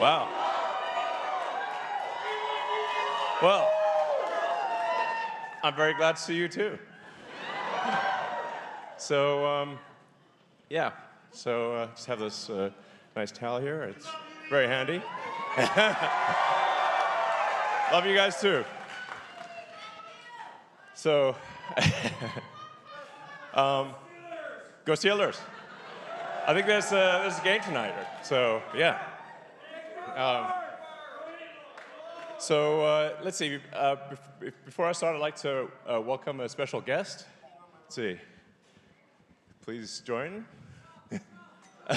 Wow. Well, I'm very glad to see you too. So, yeah. So just have this nice towel here. It's very handy. Love you guys too. So, go Steelers. I think there's a game tonight. So, yeah. Let's see. Before I start, I'd like to welcome a special guest. Let's see. Please join.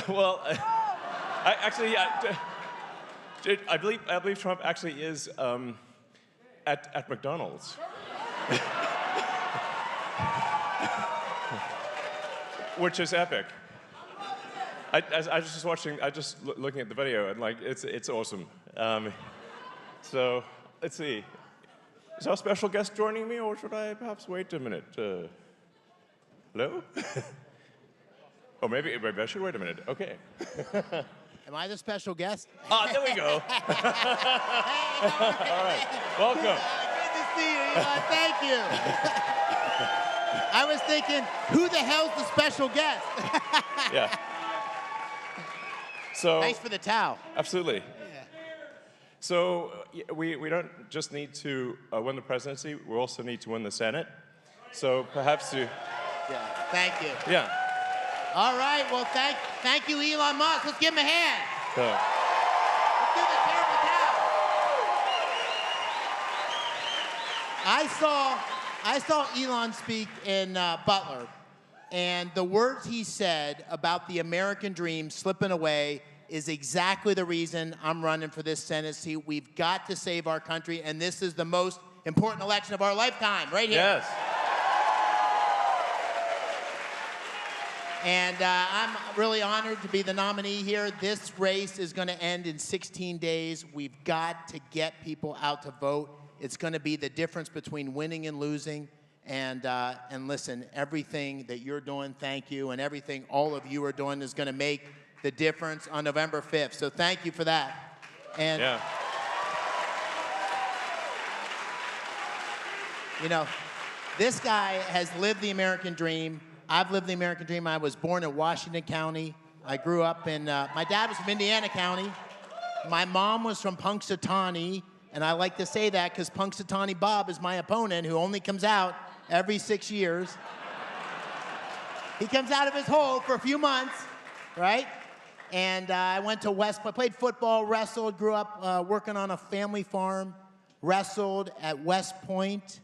Well, I believe Trump actually is at McDonald's. Which is epic. I was just watching. I just looking at the video, and like it's awesome. So let's see. Is our special guest joining me, or should I perhaps wait a minute? Hello? Oh, maybe I should wait a minute. Okay. Am I the special guest? Ah, there we go. All right. Welcome. Good to see you, Elon. Thank you. I was thinking, who the hell's the special guest? Yeah. So. Thanks for the towel. Absolutely. Yeah. So we don't just need to win the presidency, we also need to win the Senate. So perhaps to... Yeah, thank you. Yeah. All right, well, thank you, Elon Musk. Let's give him a hand. Let's do the terrible towel. I saw Elon speak in Butler, and the words he said about the American dream slipping away is exactly the reason I'm running for this Senate seat. We've got to save our country, and this is the most important election of our lifetime, right here. Yes. And I'm really honored to be the nominee here. This race is going to end in 16 days. We've got to get people out to vote. It's going to be the difference between winning and losing. And listen, everything that you're doing, thank you, and everything all of you are doing is going to make the difference on November 5th. So thank you for that. And, yeah. You know, this guy has lived the American dream. I've lived the American dream. I was born in Washington County. I grew up in, my dad was from Indiana County. My mom was from Punxsutawney, and I like to say that because Punxsutawney Bob is my opponent who only comes out every 6 years. He comes out of his hole for a few months, right? And I went to West, I played football, wrestled, grew up working on a family farm, wrestled at West Point.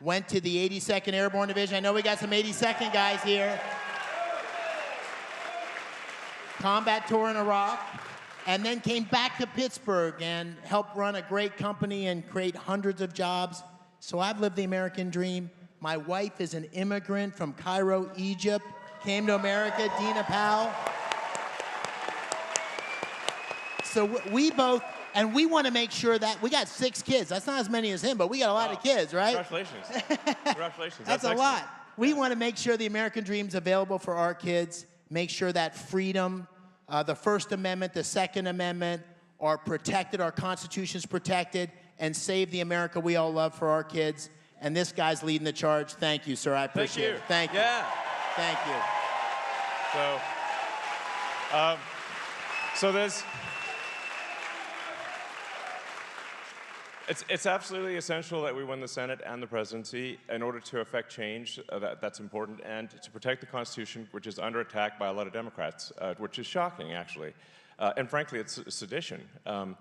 Went to the 82nd Airborne Division. I know we got some 82nd guys here. Combat tour in Iraq. And then came back to Pittsburgh and helped run a great company and create hundreds of jobs. So I've lived the American dream. My wife is an immigrant from Cairo, Egypt. Came to America, Dina Powell. So we both... And we want to make sure that we got 6 kids. That's not as many as him, but we got a lot of kids, right? Congratulations. Congratulations. That's a lot. We want to make sure the American dream's available for our kids, make sure that freedom, the First Amendment, the Second Amendment are protected, our Constitution's protected, and save the America we all love for our kids. And this guy's leading the charge. Thank you, sir. I appreciate it. Thank you. Yeah. Thank you. So there's... It's absolutely essential that we win the Senate and the presidency in order to affect change. That's important, and to protect the Constitution, which is under attack by a lot of Democrats, which is shocking, actually. And frankly, it's sedition. And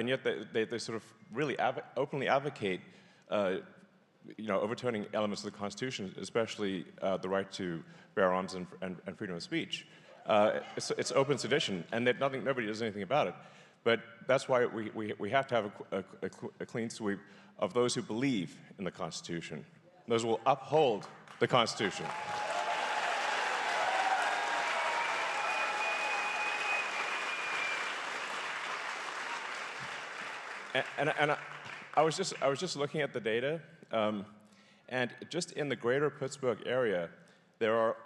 yet they sort of really openly advocate, overturning elements of the Constitution, especially the right to bear arms and freedom of speech. It's open sedition, and nobody does anything about it. But that's why we have to have a clean sweep of those who believe in the Constitution. Those who will uphold the Constitution. And I was just looking at the data, and just in the greater Pittsburgh area, there are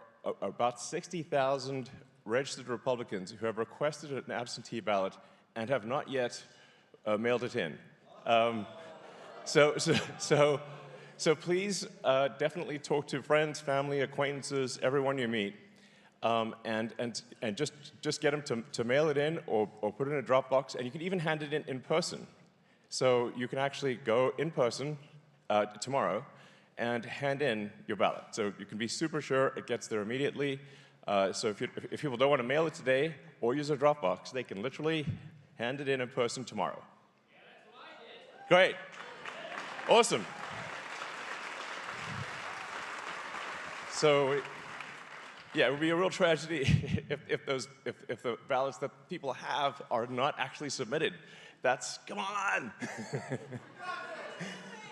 about 60,000 registered Republicans who have requested an absentee ballot and have not yet mailed it in. So please definitely talk to friends, family, acquaintances, everyone you meet, and just get them to mail it in or put it in a Dropbox, and you can even hand it in person. So you can actually go in person tomorrow and hand in your ballot. So you can be super sure it gets there immediately. So if people don't want to mail it today or use a Dropbox, they can literally hand it in person tomorrow. Yeah, that's what I did. Great. Awesome. So, yeah, it would be a real tragedy if the ballots that people have are not actually submitted. Come on.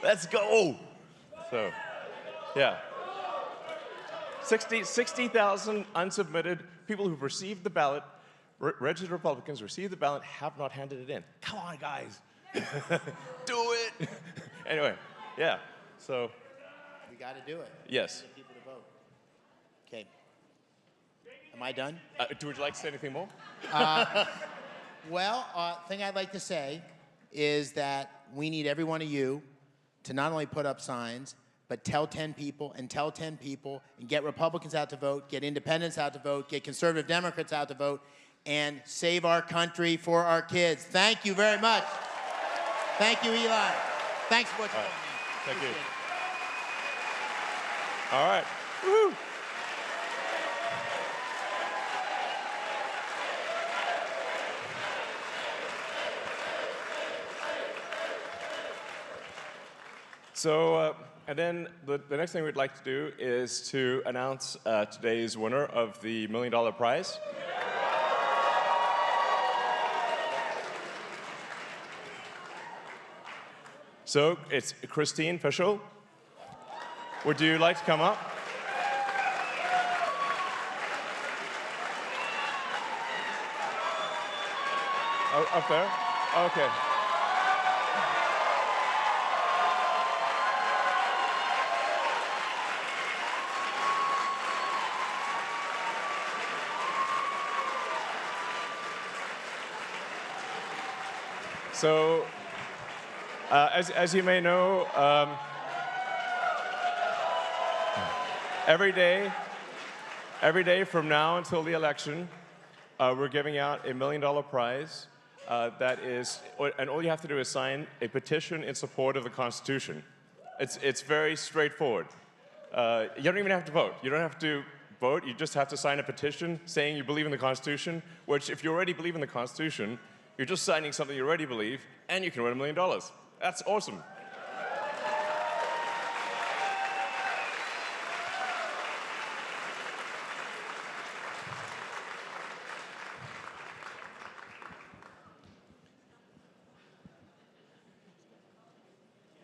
Let's go. So, yeah. 60,000 unsubmitted people who've received the ballot, registered Republicans received the ballot, have not handed it in. Come on, guys. Do it. Anyway, yeah. So. We got to do it. Yes. Get people to vote. Okay. Am I done? Would you like to say anything more? Well, thing I'd like to say is that we need every one of you to not only put up signs, but tell 10 people and tell 10 people and get Republicans out to vote, get independents out to vote, get conservative Democrats out to vote, and save our country for our kids. Thank you very much. Thank you, Eli. Thanks for what you're doing. Thank you. All right. Woo-hoo. So, and then the next thing we'd like to do is to announce today's winner of the $1 million prize. So, it's Christine Fischel. Would you like to come up? Oh, up there? Okay. So, as you may know, every day from now until the election, we're giving out a $1 million prize. That is, and all you have to do is sign a petition in support of the Constitution. It's very straightforward. You don't even have to vote. You don't have to vote. You just have to sign a petition saying you believe in the Constitution. Which, if you already believe in the Constitution, you're just signing something you already believe, and you can win $1 million. That's awesome.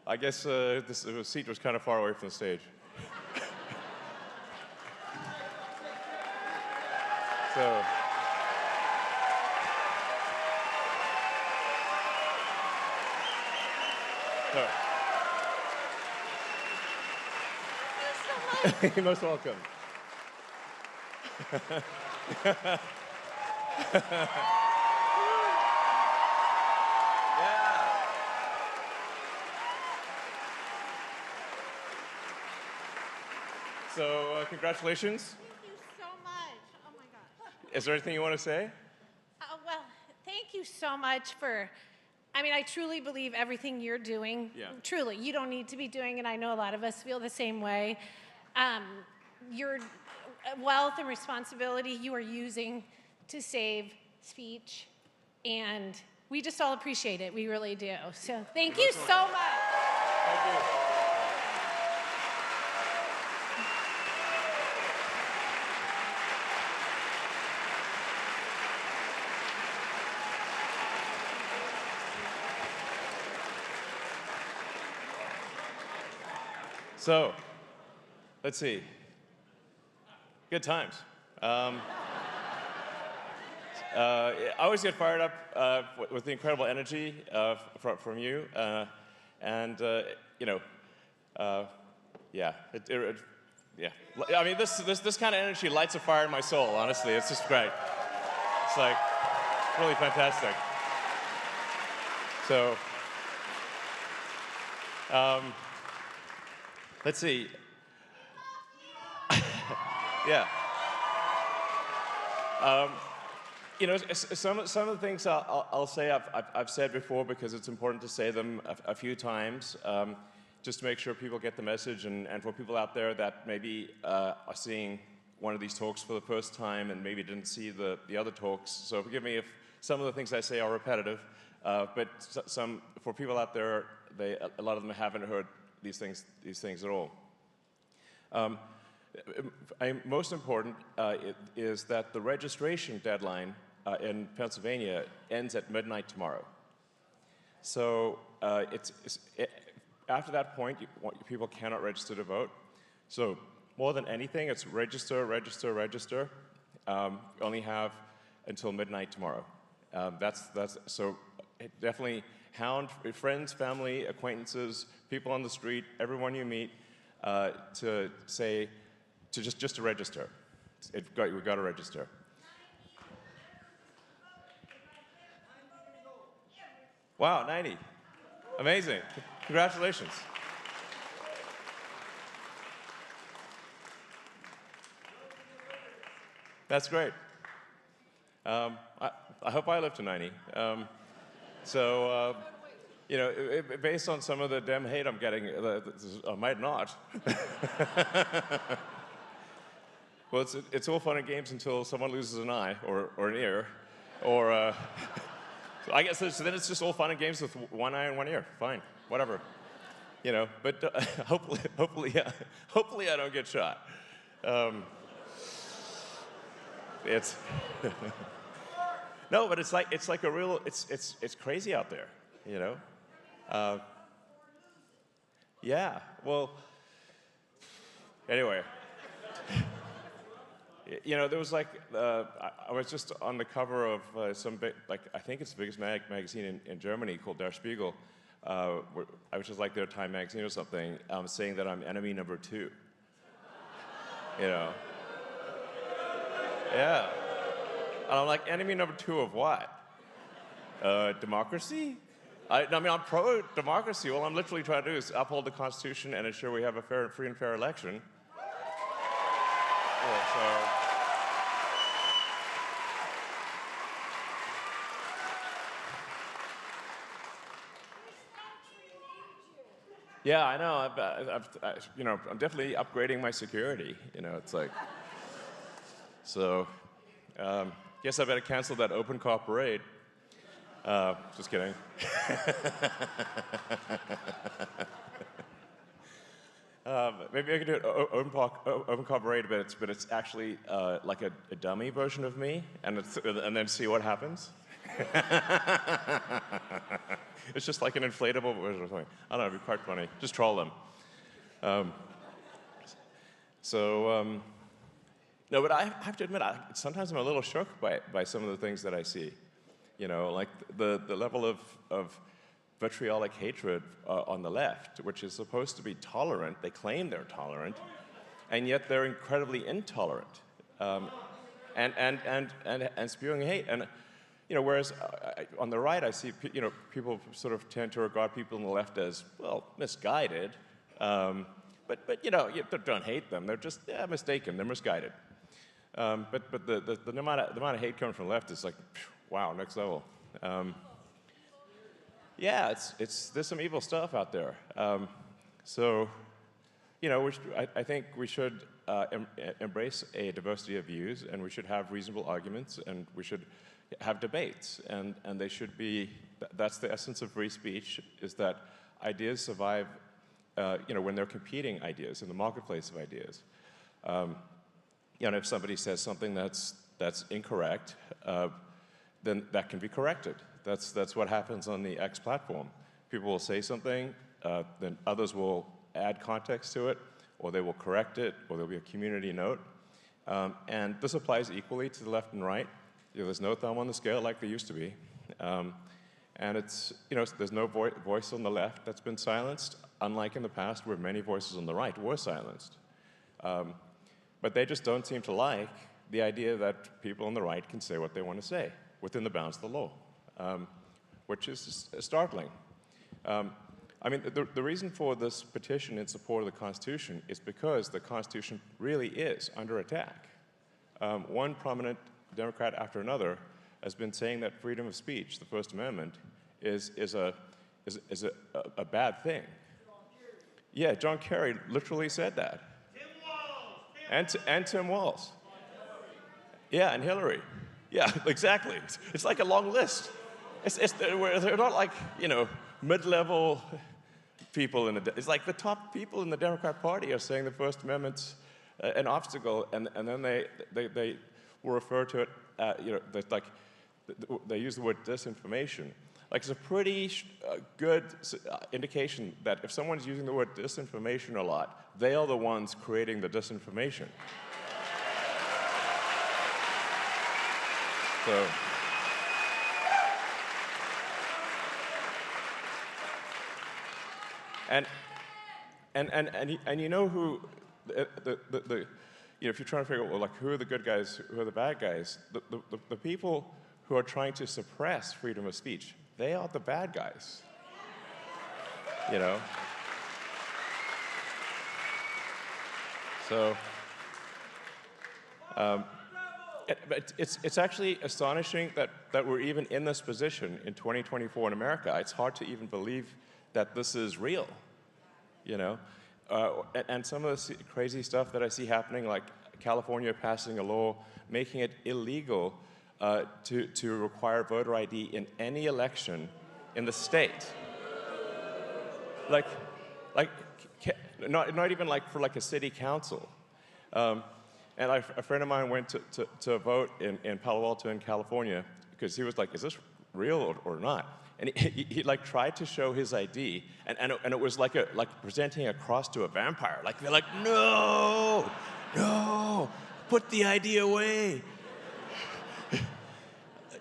I guess this seat was kind of far away from the stage. So. You're most welcome. Yeah. So, congratulations. Thank you so much. Oh my gosh. Is there anything you want to say? Well, thank you so much for, I truly believe everything you're doing. Yeah. Truly, you don't need to be doing it. I know a lot of us feel the same way. Your wealth and responsibility you are using to save speech, and we just all appreciate it. We really do. So thank you so much. Thank you. So, let's see. Good times. I always get fired up with the incredible energy from you, and you know, yeah, yeah. I mean, this kind of energy lights a fire in my soul. Honestly, it's just great. It's like really fantastic. So, let's see. Yeah. You know, some of the things I'll say I've said before because it's important to say them a few times, just to make sure people get the message, and for people out there that maybe are seeing one of these talks for the first time and maybe didn't see the other talks. So forgive me if some of the things I say are repetitive, but for people out there, a lot of them haven't heard these things at all. Most important is that the registration deadline in Pennsylvania ends at midnight tomorrow. So after that point, people cannot register to vote. So more than anything, it's register, register, register. Only have until midnight tomorrow. So definitely hound friends, family, acquaintances, people on the street, everyone you meet, to just to register. We've got to register. Wow, 90. Amazing. Congratulations. That's great. I hope I live to 90. You know, based on some of the damn hate I'm getting, I might not. Well, it's all fun and games until someone loses an eye or an ear, or so I guess then it's just all fun and games with one eye and one ear. Fine, whatever, you know. But hopefully I don't get shot. It's no, but it's like a real it's crazy out there, you know. Yeah. Well. Anyway. You know, there was like, I was just on the cover of some big, like, I think it's the biggest magazine in Germany called Der Spiegel, which is like their Time magazine or something, saying that I'm enemy number 2. You know? Yeah. And I'm like, enemy number 2 of what? Democracy? I mean, I'm pro-democracy. All I'm literally trying to do is uphold the Constitution and ensure we have a free and fair election. Yeah, I know. You know, I'm definitely upgrading my security. You know, it's like. So, guess I better cancel that open car parade. Just kidding. Maybe I could do an open car parade, but it's actually like a dummy version of me, and then see what happens. It's just like an inflatable version or something. I don't know, it'd be quite funny. Just troll them. No, but I have to admit, sometimes I'm a little shook by some of the things that I see. You know, like the level of vitriolic hatred on the left, which is supposed to be tolerant. They claim they're tolerant, and yet they're incredibly intolerant, and spewing hate. And you know, whereas on the right, I see people sort of tend to regard people on the left as, well, misguided, but you know, you don't hate them. They're just mistaken. They're misguided. But the amount of hate coming from the left is like, wow, next level. Yeah, there's some evil stuff out there. So, you know, I think we should embrace a diversity of views, and we should have reasonable arguments, and we should have debates, and they should be. That's the essence of free speech: is that ideas survive, you know, when they're competing ideas in the marketplace of ideas. You know, if somebody says something that's incorrect, then that can be corrected. That's what happens on the X platform. People will say something, then others will add context to it, or they will correct it, or there'll be a community note. And this applies equally to the left and right. You know, there's no thumb on the scale like there used to be. And it's, you know, there's no voice on the left that's been silenced, unlike in the past where many voices on the right were silenced. But they just don't seem to like the idea that people on the right can say what they want to say within the bounds of the law. which is startling. I mean, the reason for this petition in support of the Constitution is because the Constitution really is under attack. One prominent Democrat after another has been saying that freedom of speech, the First Amendment, is a bad thing. Yeah, John Kerry literally said that. Tim Walz. And Tim Walz. Yeah, and Hillary. Yeah, exactly. It's like a long list. They're not like, you know, mid-level people it's like the top people in the Democrat Party are saying the First Amendment's an obstacle, and then they will refer to it, you know, like they use the word disinformation. Like, it's a pretty good indication that if someone's using the word disinformation a lot, they are the ones creating the disinformation. So, and you know who you know, if you're trying to figure out, well, like, who are the good guys, who are the bad guys, the people who are trying to suppress freedom of speech, they are the bad guys, you know? So, but it's actually astonishing that we're even in this position in 2024 in America. It's hard to even believe that this is real, you know? And some of the crazy stuff that I see happening, like California passing a law making it illegal to require voter ID in any election in the state. Like not even like for like a city council. And a friend of mine went to vote in Palo Alto in California because he was like, is this real or not? And he like tried to show his ID, and it was like presenting a cross to a vampire. Like, they're like, no, put the ID away.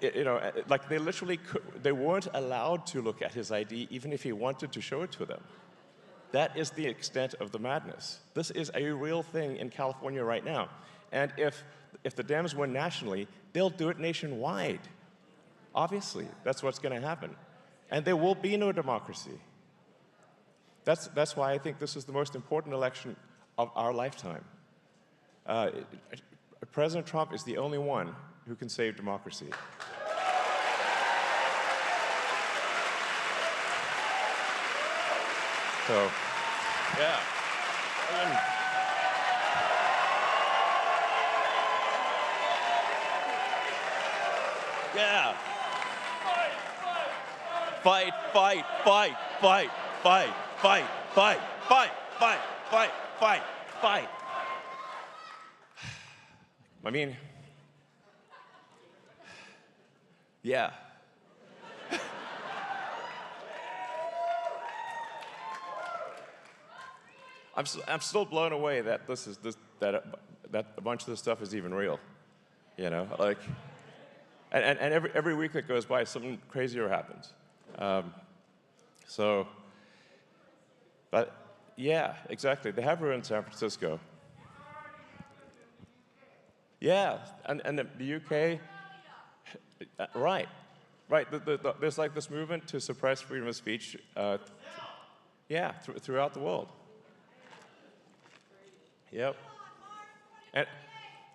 You know, like they literally they weren't allowed to look at his ID even if he wanted to show it to them. That is the extent of the madness. This is a real thing in California right now. And if the Dems win nationally, they'll do it nationwide. Obviously, that's what's going to happen. And there will be no democracy. That's why I think this is the most important election of our lifetime. President Trump is the only one who can save democracy. So, yeah. Yeah. Fight, fight, fight, fight, fight, fight, fight, fight, fight, fight, fight, fight. I mean, yeah. I'm still blown away that that a bunch of this stuff is even real, you know, like, and every week that goes by, something crazier happens. So, but yeah, exactly. They have ruined San Francisco. Yeah, and the UK, right. There's like this movement to suppress freedom of speech, yeah, throughout the world. Yep. And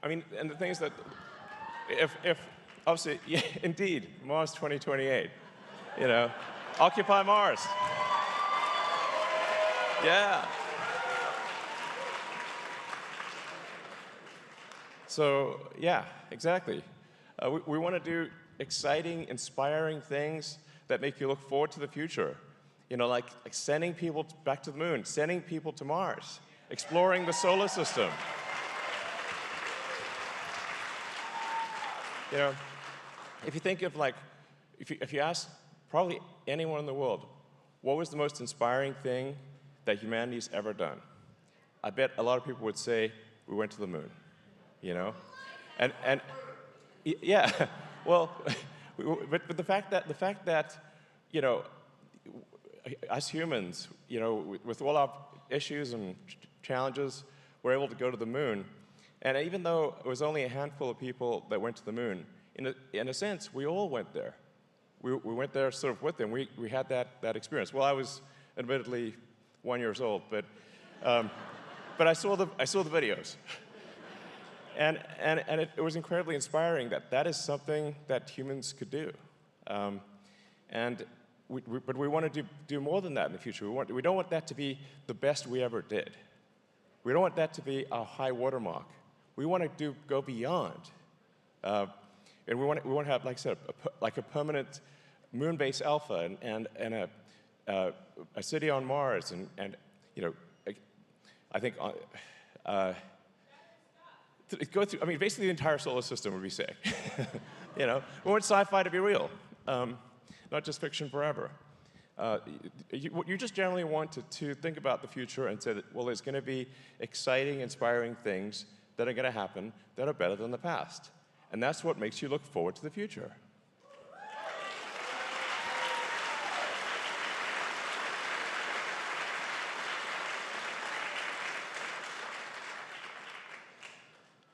I mean, and the thing is that if obviously, yeah, indeed, Mars 2028, you know, occupy Mars. Yeah. So, yeah, exactly. We want to do exciting, inspiring things that make you look forward to the future. You know, like sending people back to the moon, sending people to Mars, exploring the solar system. You know, if you think of like, if you ask probably anyone in the world, what was the most inspiring thing that humanity's ever done? I bet a lot of people would say, we went to the moon, you know? And yeah, well, but the fact that, you know, us humans, you know, with all our issues and challenges, we're able to go to the moon. And even though it was only a handful of people that went to the moon, in a sense, we all went there. we went there sort of with him. We had that experience. Well, I was admittedly 1 year old, but I saw the videos. And it was incredibly inspiring that is something that humans could do. But we want to do more than that in the future. We don't want that to be the best we ever did. We don't want that to be our high watermark. We want to go beyond. And we want to have, like I said, a permanent moon-based alpha and a city on Mars and you know, I think go through. I mean, basically the entire solar system would be sick. You know, we want sci-fi to be real, not just fiction forever. You just generally want to think about the future and say that, well, there's going to be exciting, inspiring things that are going to happen that are better than the past. And that's what makes you look forward to the future.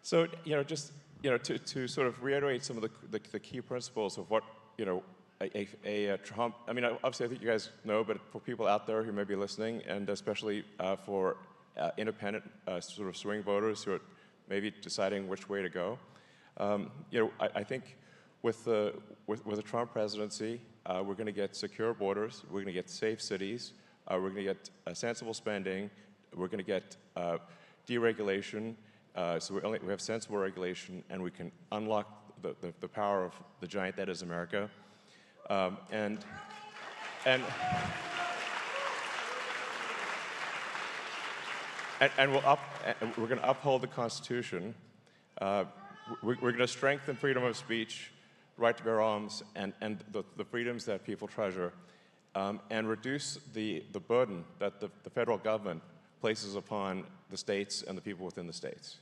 So, you know, just, you know, to sort of reiterate some of the key principles of what, you know, a Trump, I mean, obviously I think you guys know, but for people out there who may be listening, and especially for independent sort of swing voters who are maybe deciding which way to go, you know, I think with the Trump presidency, we're going to get secure borders, we're going to get safe cities, we're going to get sensible spending, we're going to get deregulation, so we have sensible regulation, and we can unlock the power of the giant that is America. And we're going to uphold the Constitution. We're going to strengthen freedom of speech, right to bear arms, and the freedoms that people treasure, and reduce the burden that the federal government places upon the states and the people within the states.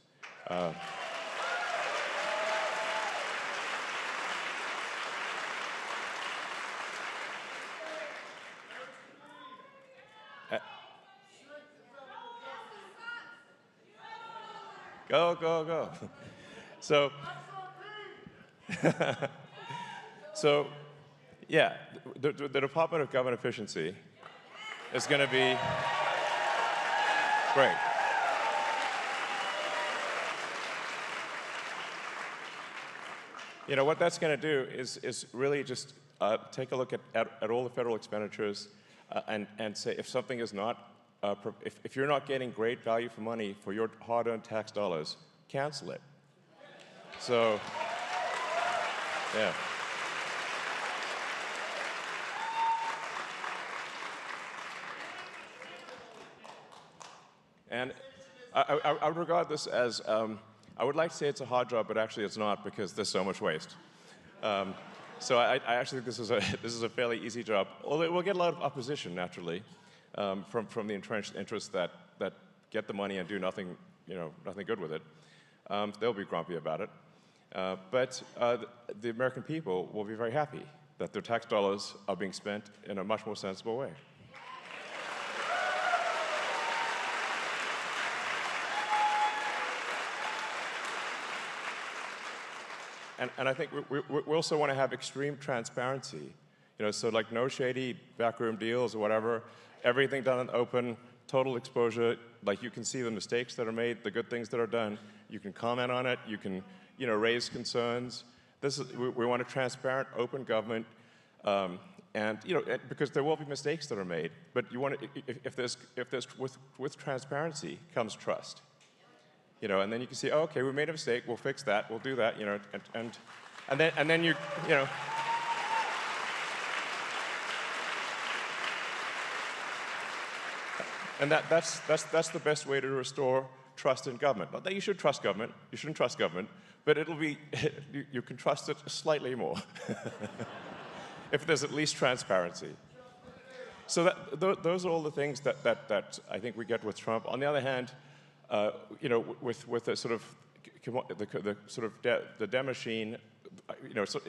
Go, go, go. So, yeah, the Department of Government Efficiency is going to be great. You know, what that's going to do is really just take a look at all the federal expenditures and say if something is not, if you're not getting great value for money for your hard-earned tax dollars, cancel it. So, yeah. And I would regard this as, I would like to say it's a hard job, but actually it's not because there's so much waste. So I actually think this is a fairly easy job, although it will get a lot of opposition naturally from the entrenched interests that get the money and do nothing, you know, nothing good with it. They'll be grumpy about it. But the American people will be very happy that their tax dollars are being spent in a much more sensible way. And I think we also want to have extreme transparency, you know, so like no shady backroom deals or whatever, everything done in open, total exposure, like you can see the mistakes that are made, the good things that are done, you can comment on it, you can, you know, raise concerns. We want a transparent, open government, and, you know, because there will be mistakes that are made, but you want to, if there's with transparency comes trust. You know, and then you can see, oh, okay, we made a mistake, we'll fix that, we'll do that, you know, and then you know. And that's the best way to restore trust in government. Not that you should trust government, you shouldn't trust government, but it'll be, you can trust it slightly more if there's at least transparency. So those are all the things that I think we get with Trump. On the other hand, you know, with the sort of the dem machine, you know, so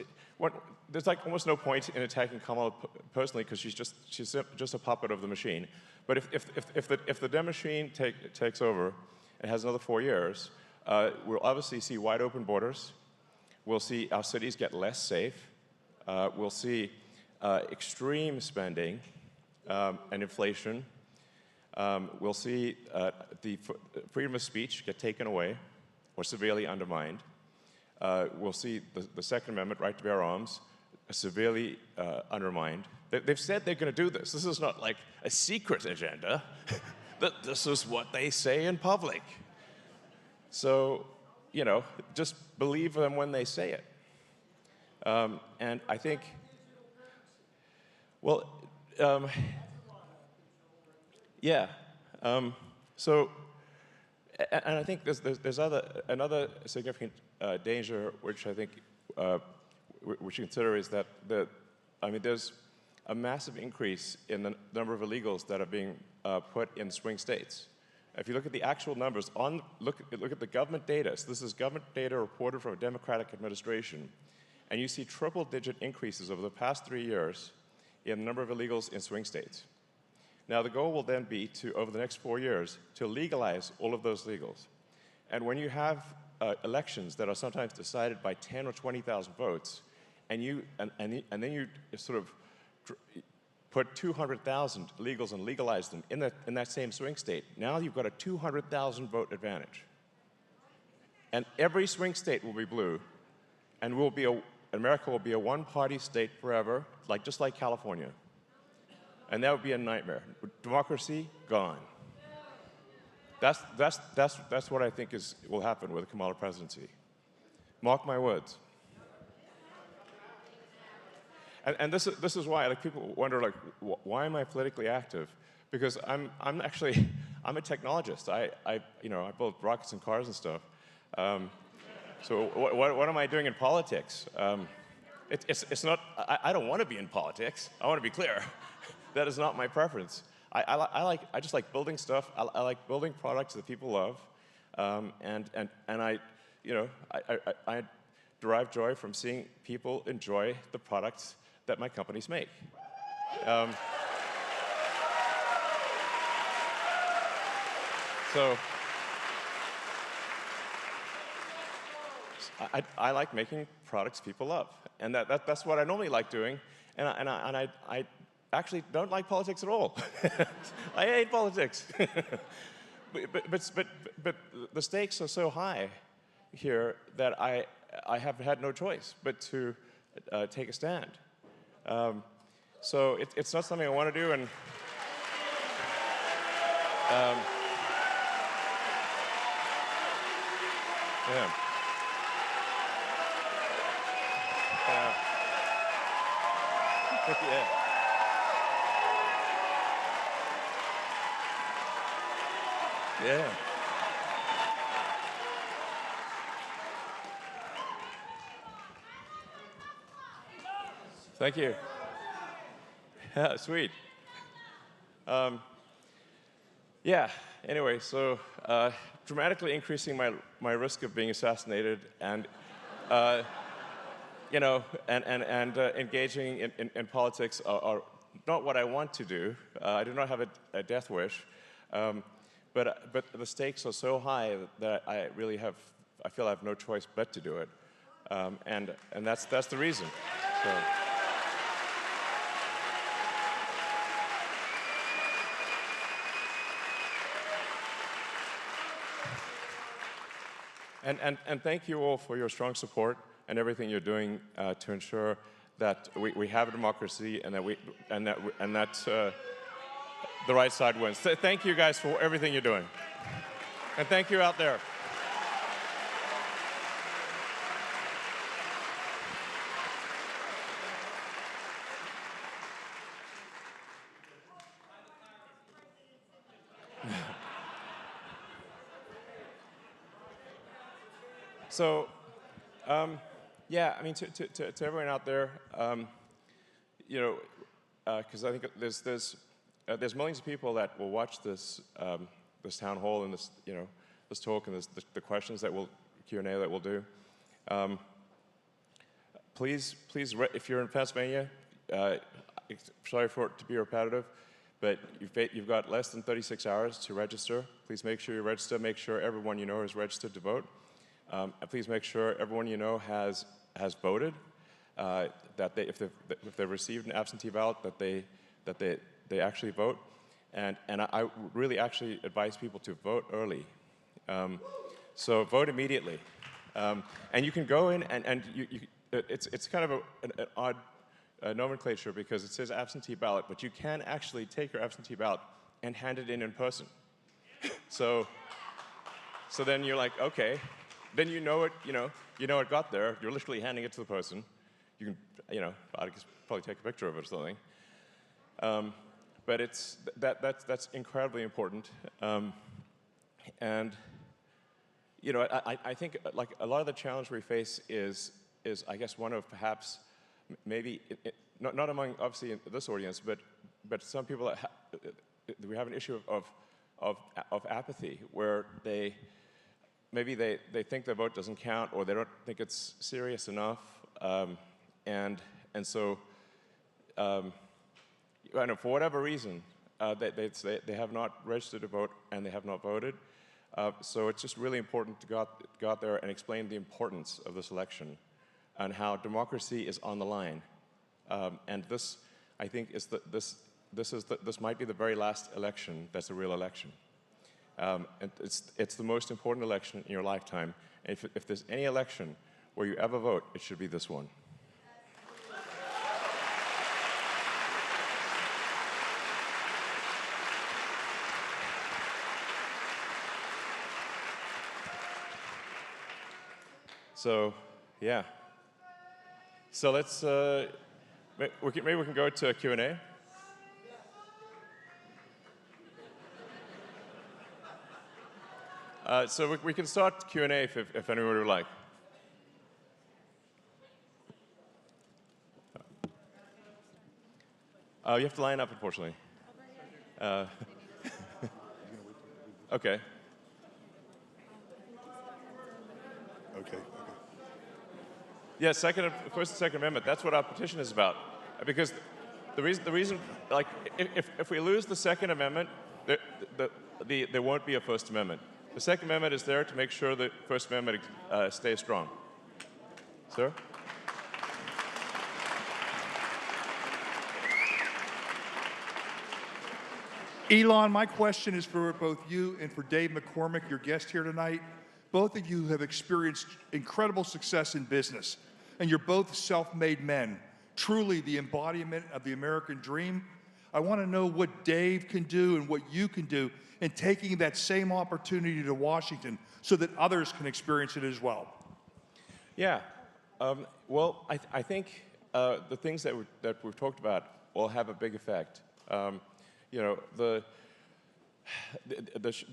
there's like almost no point in attacking Kamala personally because she's just a puppet of the machine. But if the dem machine takes over and has another 4 years, we'll obviously see wide open borders. We'll see our cities get less safe. We'll see extreme spending and inflation. We'll see the freedom of speech get taken away or severely undermined. We'll see the Second Amendment, right to bear arms, severely undermined. They've said they're going to do this. This is not like a secret agenda. This is what they say in public. So, you know, just believe them when they say it. And I think, well, yeah. So, and I think there's another significant danger, which I think which you consider is that there's a massive increase in the number of illegals that are being put in swing states. If you look at the actual numbers, look at the government data. So this is government data reported from a Democratic administration, and you see triple-digit increases over the past 3 years in the number of illegals in swing states. Now, the goal will then be to, over the next 4 years, to legalize all of those illegals. And when you have elections that are sometimes decided by 10 or 20,000 votes, and then you sort of put 200,000 illegals and legalize them in that same swing state, now you've got a 200,000 vote advantage. And every swing state will be blue, and America will be a one-party state forever, just like California. And that would be a nightmare. Democracy, gone. That's what I think will happen with the Kamala presidency. Mark my words. And this is why people wonder why am I politically active? Because I'm a technologist. I build rockets and cars and stuff. So what am I doing in politics? It's not. I don't want to be in politics. I want to be clear. That is not my preference. I just like building stuff. I like building products that people love, and I derive joy from seeing people enjoy the products that my companies make. So I like making products people love, and that's what I normally like doing, and I actually don't like politics at all. I hate politics. but the stakes are so high here that I have had no choice but to take a stand. So it's not something I want to do, and yeah. Yeah. Yeah. Thank you. Yeah, sweet. Yeah, anyway, so dramatically increasing my risk of being assassinated and engaging in politics are not what I want to do. I do not have a death wish. But the stakes are so high that I feel I have no choice but to do it, and that's the reason. So. And thank you all for your strong support and everything you're doing to ensure that we have a democracy and that the right side wins. Thank you guys for everything you're doing. And thank you out there. So, yeah, I mean, to everyone out there, because I think there's millions of people that will watch this this town hall and this talk and the questions that Q&A that we'll do. Please, if you're in Pennsylvania, sorry for it to be repetitive, but you've got less than 36 hours to register. Please make sure you register. Make sure everyone you know is registered to vote. And please make sure everyone you know has voted. that if they've received an absentee ballot, that they actually vote. And I really actually advise people to vote early. So vote immediately. And you can go in and it's kind of an odd nomenclature because it says absentee ballot, but you can actually take your absentee ballot and hand it in person. So then you're like, okay, then you know it got there. You're literally handing it to the person. You can, I guess probably take a picture of it or something. But that's incredibly important. And I think like a lot of the challenge we face is I guess one of perhaps maybe not among obviously this audience, but some people we have an issue of apathy where maybe they think their vote doesn't count or they don't think it's serious enough, and so for whatever reason they have not registered to vote and they have not voted. So it's just really important to go out there and explain the importance of this election and how democracy is on the line. And this, I think, this might be the very last election that's a real election. And it's the most important election in your lifetime. And if there's any election where you ever vote, it should be this one. So, yeah. So let's, maybe we can go to Q&A. So we can start Q&A if anyone would like. You have to line up, unfortunately. Okay. Okay. Yeah, First and Second Amendment. That's what our petition is about. Because the reason, like, if we lose the Second Amendment, there won't be a First Amendment. The Second Amendment is there to make sure the First Amendment stays strong. Sir? Elon, my question is for both you and for Dave McCormick, your guest here tonight. Both of you have experienced incredible success in business, and you're both self-made men, truly the embodiment of the American dream. I want to know what Dave can do and what you can do in taking that same opportunity to Washington so that others can experience it as well. Yeah. Well, I think the things that we've talked about will have a big effect. The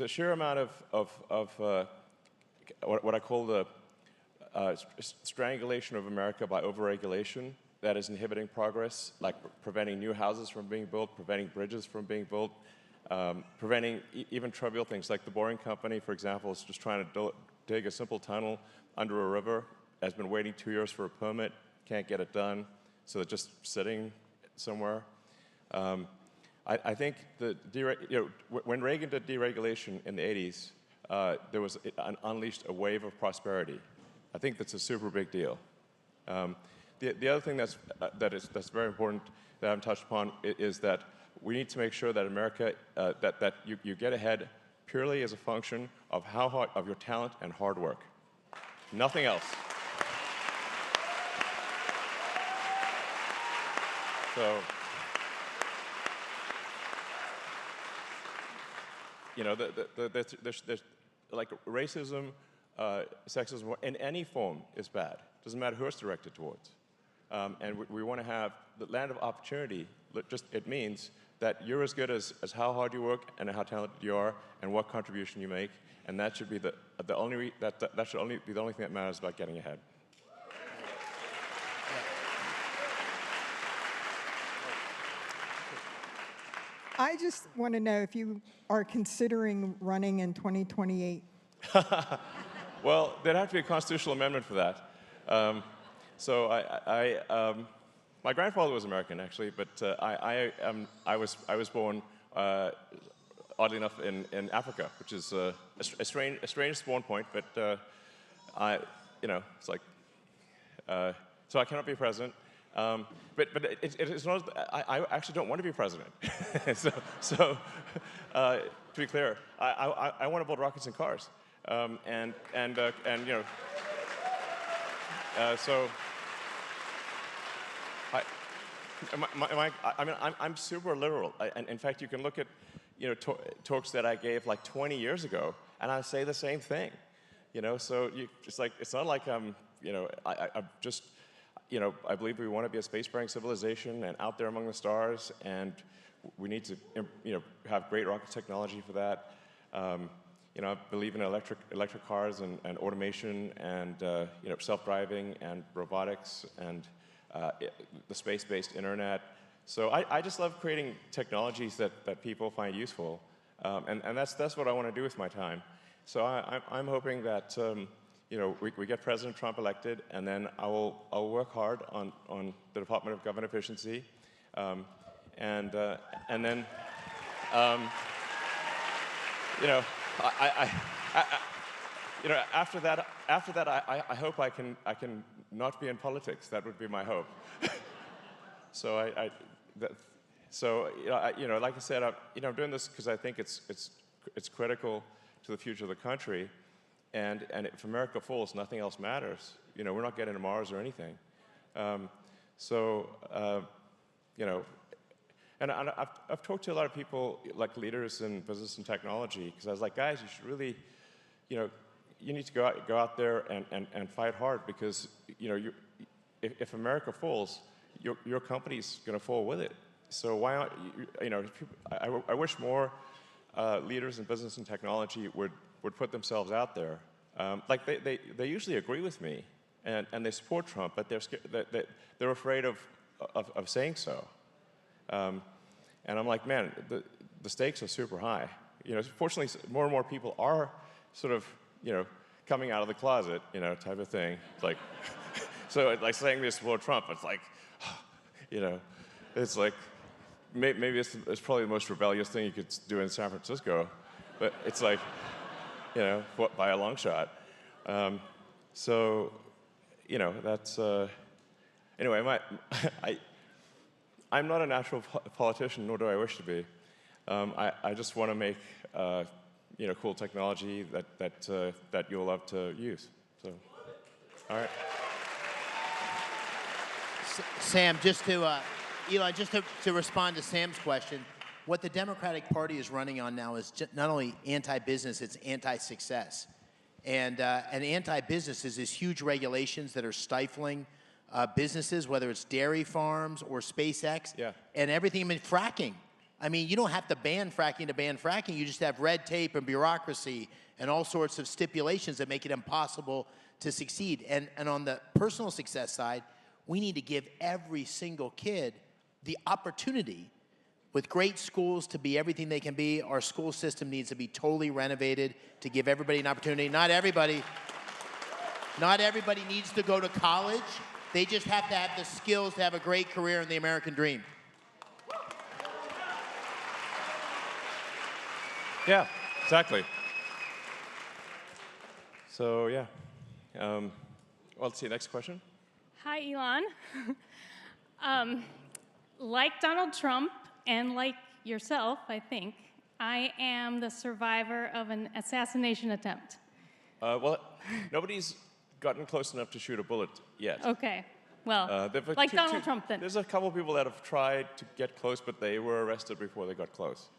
sheer amount of what I call the strangulation of America by overregulation that is inhibiting progress, like preventing new houses from being built, preventing bridges from being built, preventing even trivial things like the Boring Company, for example, is just trying to dig a simple tunnel under a river, has been waiting 2 years for a permit, can't get it done, so they're just sitting somewhere. I think when Reagan did deregulation in the 80s, there was unleashed a wave of prosperity. I think that's a super big deal. The other thing that's very important that I haven't touched upon is that we need to make sure that America that you get ahead purely as a function of of your talent and hard work, nothing else. So, there's like racism, sexism in any form is bad. Doesn't matter who it's directed towards. And we want to have the land of opportunity. It means that you're as good as how hard you work and how talented you are and what contribution you make. And that should be that should only be the only thing that matters about getting ahead. I just want to know if you are considering running in 2028. Well, there'd have to be a constitutional amendment for that. My grandfather was American, actually, but I was born, oddly enough, in Africa, which is a strange spawn point. But it's like, so I cannot be president. But it's not. I actually don't want to be president. so to be clear, I want to build rockets and cars, and you know, so. I'm super literal. And in fact, you can look at, you know, talks that I gave like 20 years ago, and I say the same thing. You know, so it's like, it's not like I'm, you know, I'm just, you know, I believe we want to be a space-faring civilization and out there among the stars, and we need to, you know, have great rocket technology for that. You know, I believe in electric cars and automation and you know, self-driving and robotics and the space-based internet. So I just love creating technologies that people find useful, and that's what I want to do with my time. So I'm hoping that you know, we get President Trump elected, and then I'll work hard on the Department of Government Efficiency, and then you know, you know, after that, I hope I can not be in politics. That would be my hope. So you know, like I said, you know, I'm doing this because I think it's critical to the future of the country, and if America falls, nothing else matters. You know, we're not getting to Mars or anything. You know, and I've talked to a lot of people, like leaders in business and technology, because I was like, guys, you should really, you know, you need to go out there and fight hard, because, you know, if America falls, your company's going to fall with it. So why not, you know, I wish more leaders in business and technology would put themselves out there. Like they usually agree with me and they support Trump, but they're afraid of saying so. And I'm like, man, the stakes are super high. You know, fortunately, more and more people are sort of, you know, coming out of the closet, you know, type of thing. It's like, so like saying this support Trump, it's like, you know, it's like, maybe it's probably the most rebellious thing you could do in San Francisco, but it's like, you know, by a long shot. So, you know, that's, anyway, I'm not a natural politician, nor do I wish to be. I just want to make, you know, cool technology that you'll love to use. So, all right. Sam, just to, Elon, just to respond to Sam's question, what the Democratic Party is running on now is not only anti-business, it's anti-success. And anti-business is these huge regulations that are stifling businesses, whether it's dairy farms or SpaceX, and everything. I mean, fracking. I mean, you don't have to ban fracking to ban fracking. You just have red tape and bureaucracy and all sorts of stipulations that make it impossible to succeed. And on the personal success side, we need to give every single kid the opportunity with great schools to be everything they can be. Our school system needs to be totally renovated to give everybody an opportunity. Not everybody needs to go to college. They just have to have the skills to have a great career in the American dream. Yeah, exactly. So, yeah. Well, let's see, next question. Hi, Elon. Like Donald Trump, and like yourself, I think, I am the survivor of an assassination attempt. Well, nobody's gotten close enough to shoot a bullet yet. Okay. Well, like Donald Trump then. There's a couple of people that have tried to get close, but they were arrested before they got close.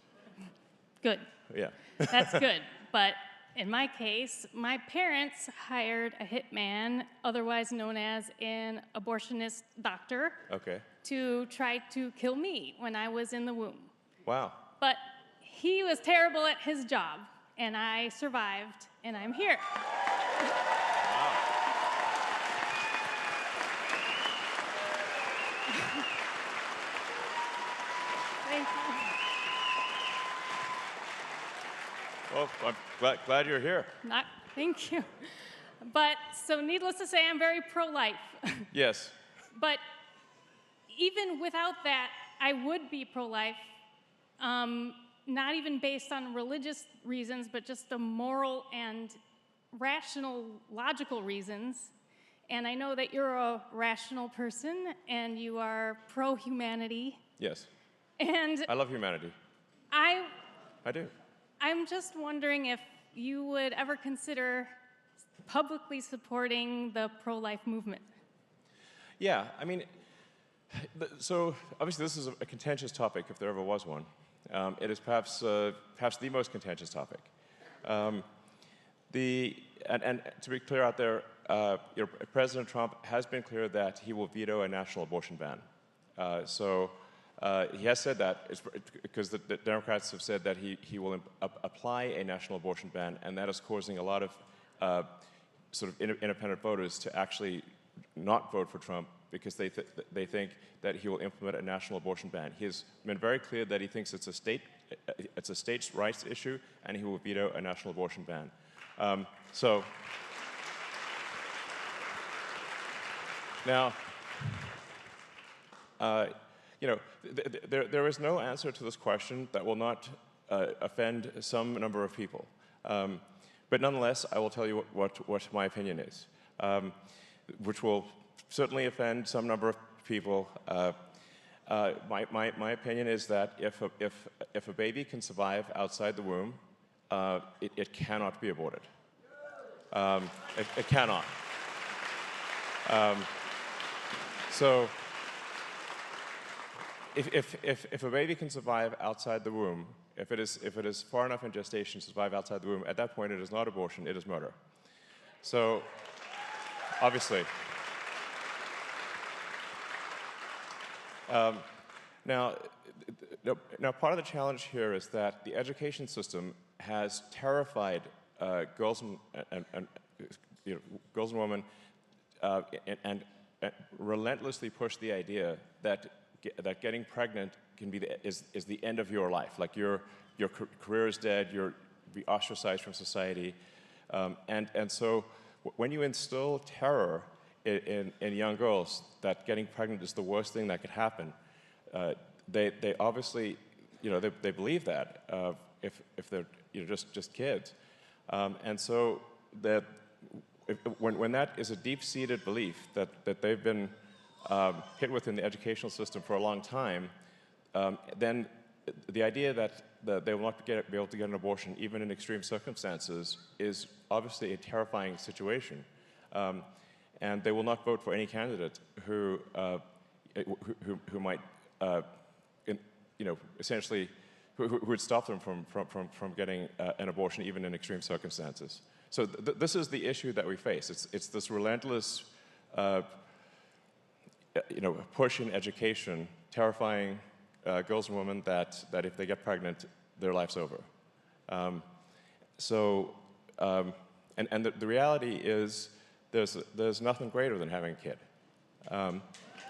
Good. Yeah. That's good. But in my case, my parents hired a hitman, otherwise known as an abortionist doctor, to try to kill me when I was in the womb. Wow. But he was terrible at his job, and I survived, and I'm here. Wow. Thank you. Well, I'm glad you're here. Thank you. But, so needless to say, I'm very pro-life. Yes. But even without that, I would be pro-life, not even based on religious reasons, but just the moral and rational, logical reasons. And I know that you're a rational person and you are pro-humanity. Yes. And I love humanity. I do. I'm just wondering if you would ever consider publicly supporting the pro-life movement. Yeah, I mean, so obviously this is a contentious topic, if there ever was one. It is perhaps the most contentious topic. And to be clear out there, President Trump has been clear that he will veto a national abortion ban. He has said that because the Democrats have said that he will apply a national abortion ban, and that is causing a lot of sort of independent voters to actually not vote for Trump because they think that he will implement a national abortion ban. He has been very clear that he thinks it's a states' rights issue, and he will veto a national abortion ban. Now, there is no answer to this question that will not offend some number of people. But nonetheless, I will tell you what my opinion is, which will certainly offend some number of people. My opinion is that if a baby can survive outside the womb, it cannot be aborted. It cannot. So if a baby can survive outside the womb, if it is far enough in gestation to survive outside the womb, at that point it is not abortion, it is murder. So obviously. Now, part of the challenge here is that the education system has terrified girls and women and relentlessly pushed the idea that getting pregnant is the end of your life. Like your career is dead, you're be ostracized from society, and so when you instill terror in young girls that getting pregnant is the worst thing that could happen, they obviously, they believe that if they're just kids, and so that when that is a deep-seated belief that they've been hit with in the educational system for a long time, then the idea that they will not be able to get an abortion even in extreme circumstances is obviously a terrifying situation. And they will not vote for any candidate who might, essentially, who would stop them from getting an abortion even in extreme circumstances. So this is the issue that we face. It's this relentless, push in education, terrifying girls and women that if they get pregnant, their life's over. And the reality is, there's nothing greater than having a kid.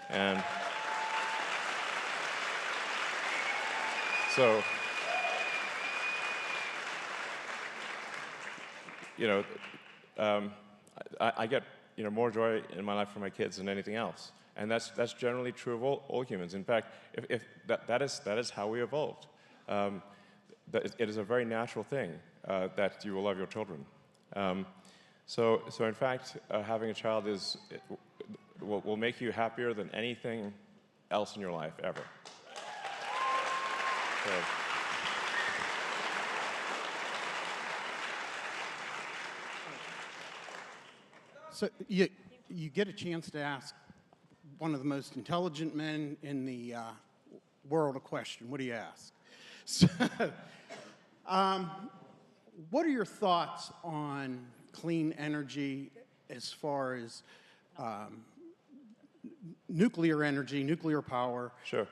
And so, I get more joy in my life from my kids than anything else, and that's generally true of all humans. In fact, if that is how we evolved. It is a very natural thing that you will love your children. So in fact, having a child will make you happier than anything else in your life ever. So you get a chance to ask one of the most intelligent men in the world a question. What do you ask? So, what are your thoughts on clean energy as far as nuclear energy, nuclear power? Sure.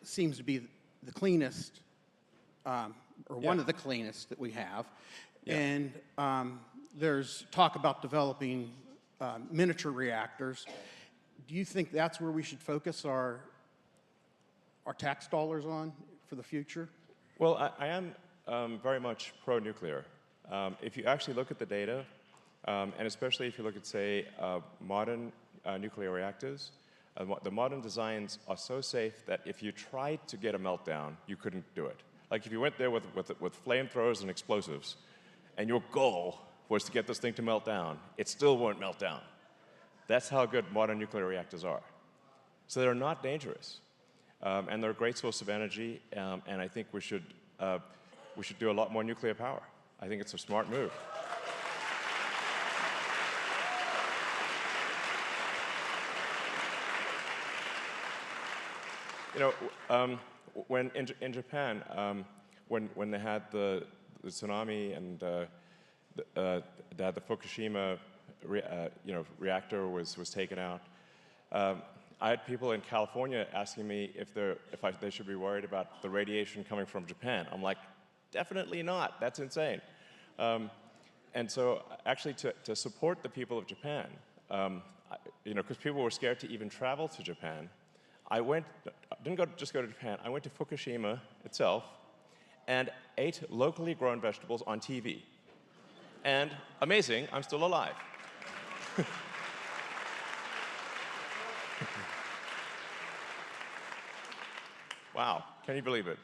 Seems to be the cleanest, or one of the cleanest that we have. Yeah. And there's talk about developing miniature reactors. Do you think that's where we should focus our tax dollars on for the future? Well, I am very much pro-nuclear. If you actually look at the data, and especially if you look at, say, modern nuclear reactors, the modern designs are so safe that if you tried to get a meltdown, you couldn't do it. Like if you went there with flamethrowers and explosives, and your goal was to get this thing to melt down, it still won't melt down. That's how good modern nuclear reactors are. So they're not dangerous. And they're a great source of energy, and I think we should do a lot more nuclear power. I think it's a smart move. You know, when in Japan, when they had the tsunami and they had the Fukushima reactor was taken out, I had people in California asking me if they should be worried about the radiation coming from Japan. I'm like, definitely not. That's insane. And so, actually, to support the people of Japan, because people were scared to even travel to Japan, didn't just go to Japan. I went to Fukushima itself and ate locally grown vegetables on TV. And amazing, I'm still alive. Wow, can you believe it?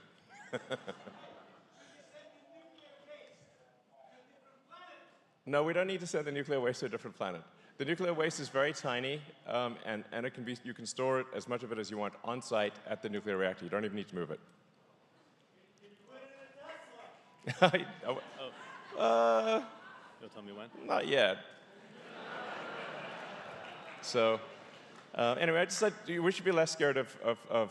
No, we don't need to send the nuclear waste to a different planet. The nuclear waste is very tiny, and you can store it, as much of it as you want, on site at the nuclear reactor. You don't even need to move it. You'll tell me when? Not yet. So, anyway, I just said we should be less scared of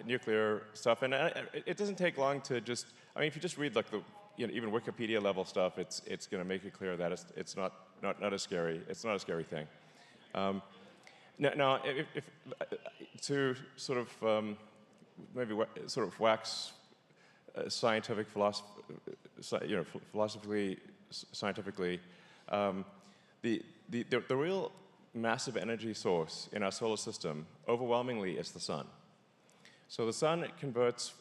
nuclear stuff, and it doesn't take long to just. I mean, if you just read like even Wikipedia level stuff, it's going to make it clear that it's not as scary. It's not a scary thing. Now, if to sort of maybe sort of wax scientific philosophically, the real massive energy source in our solar system overwhelmingly is the sun. So the sun converts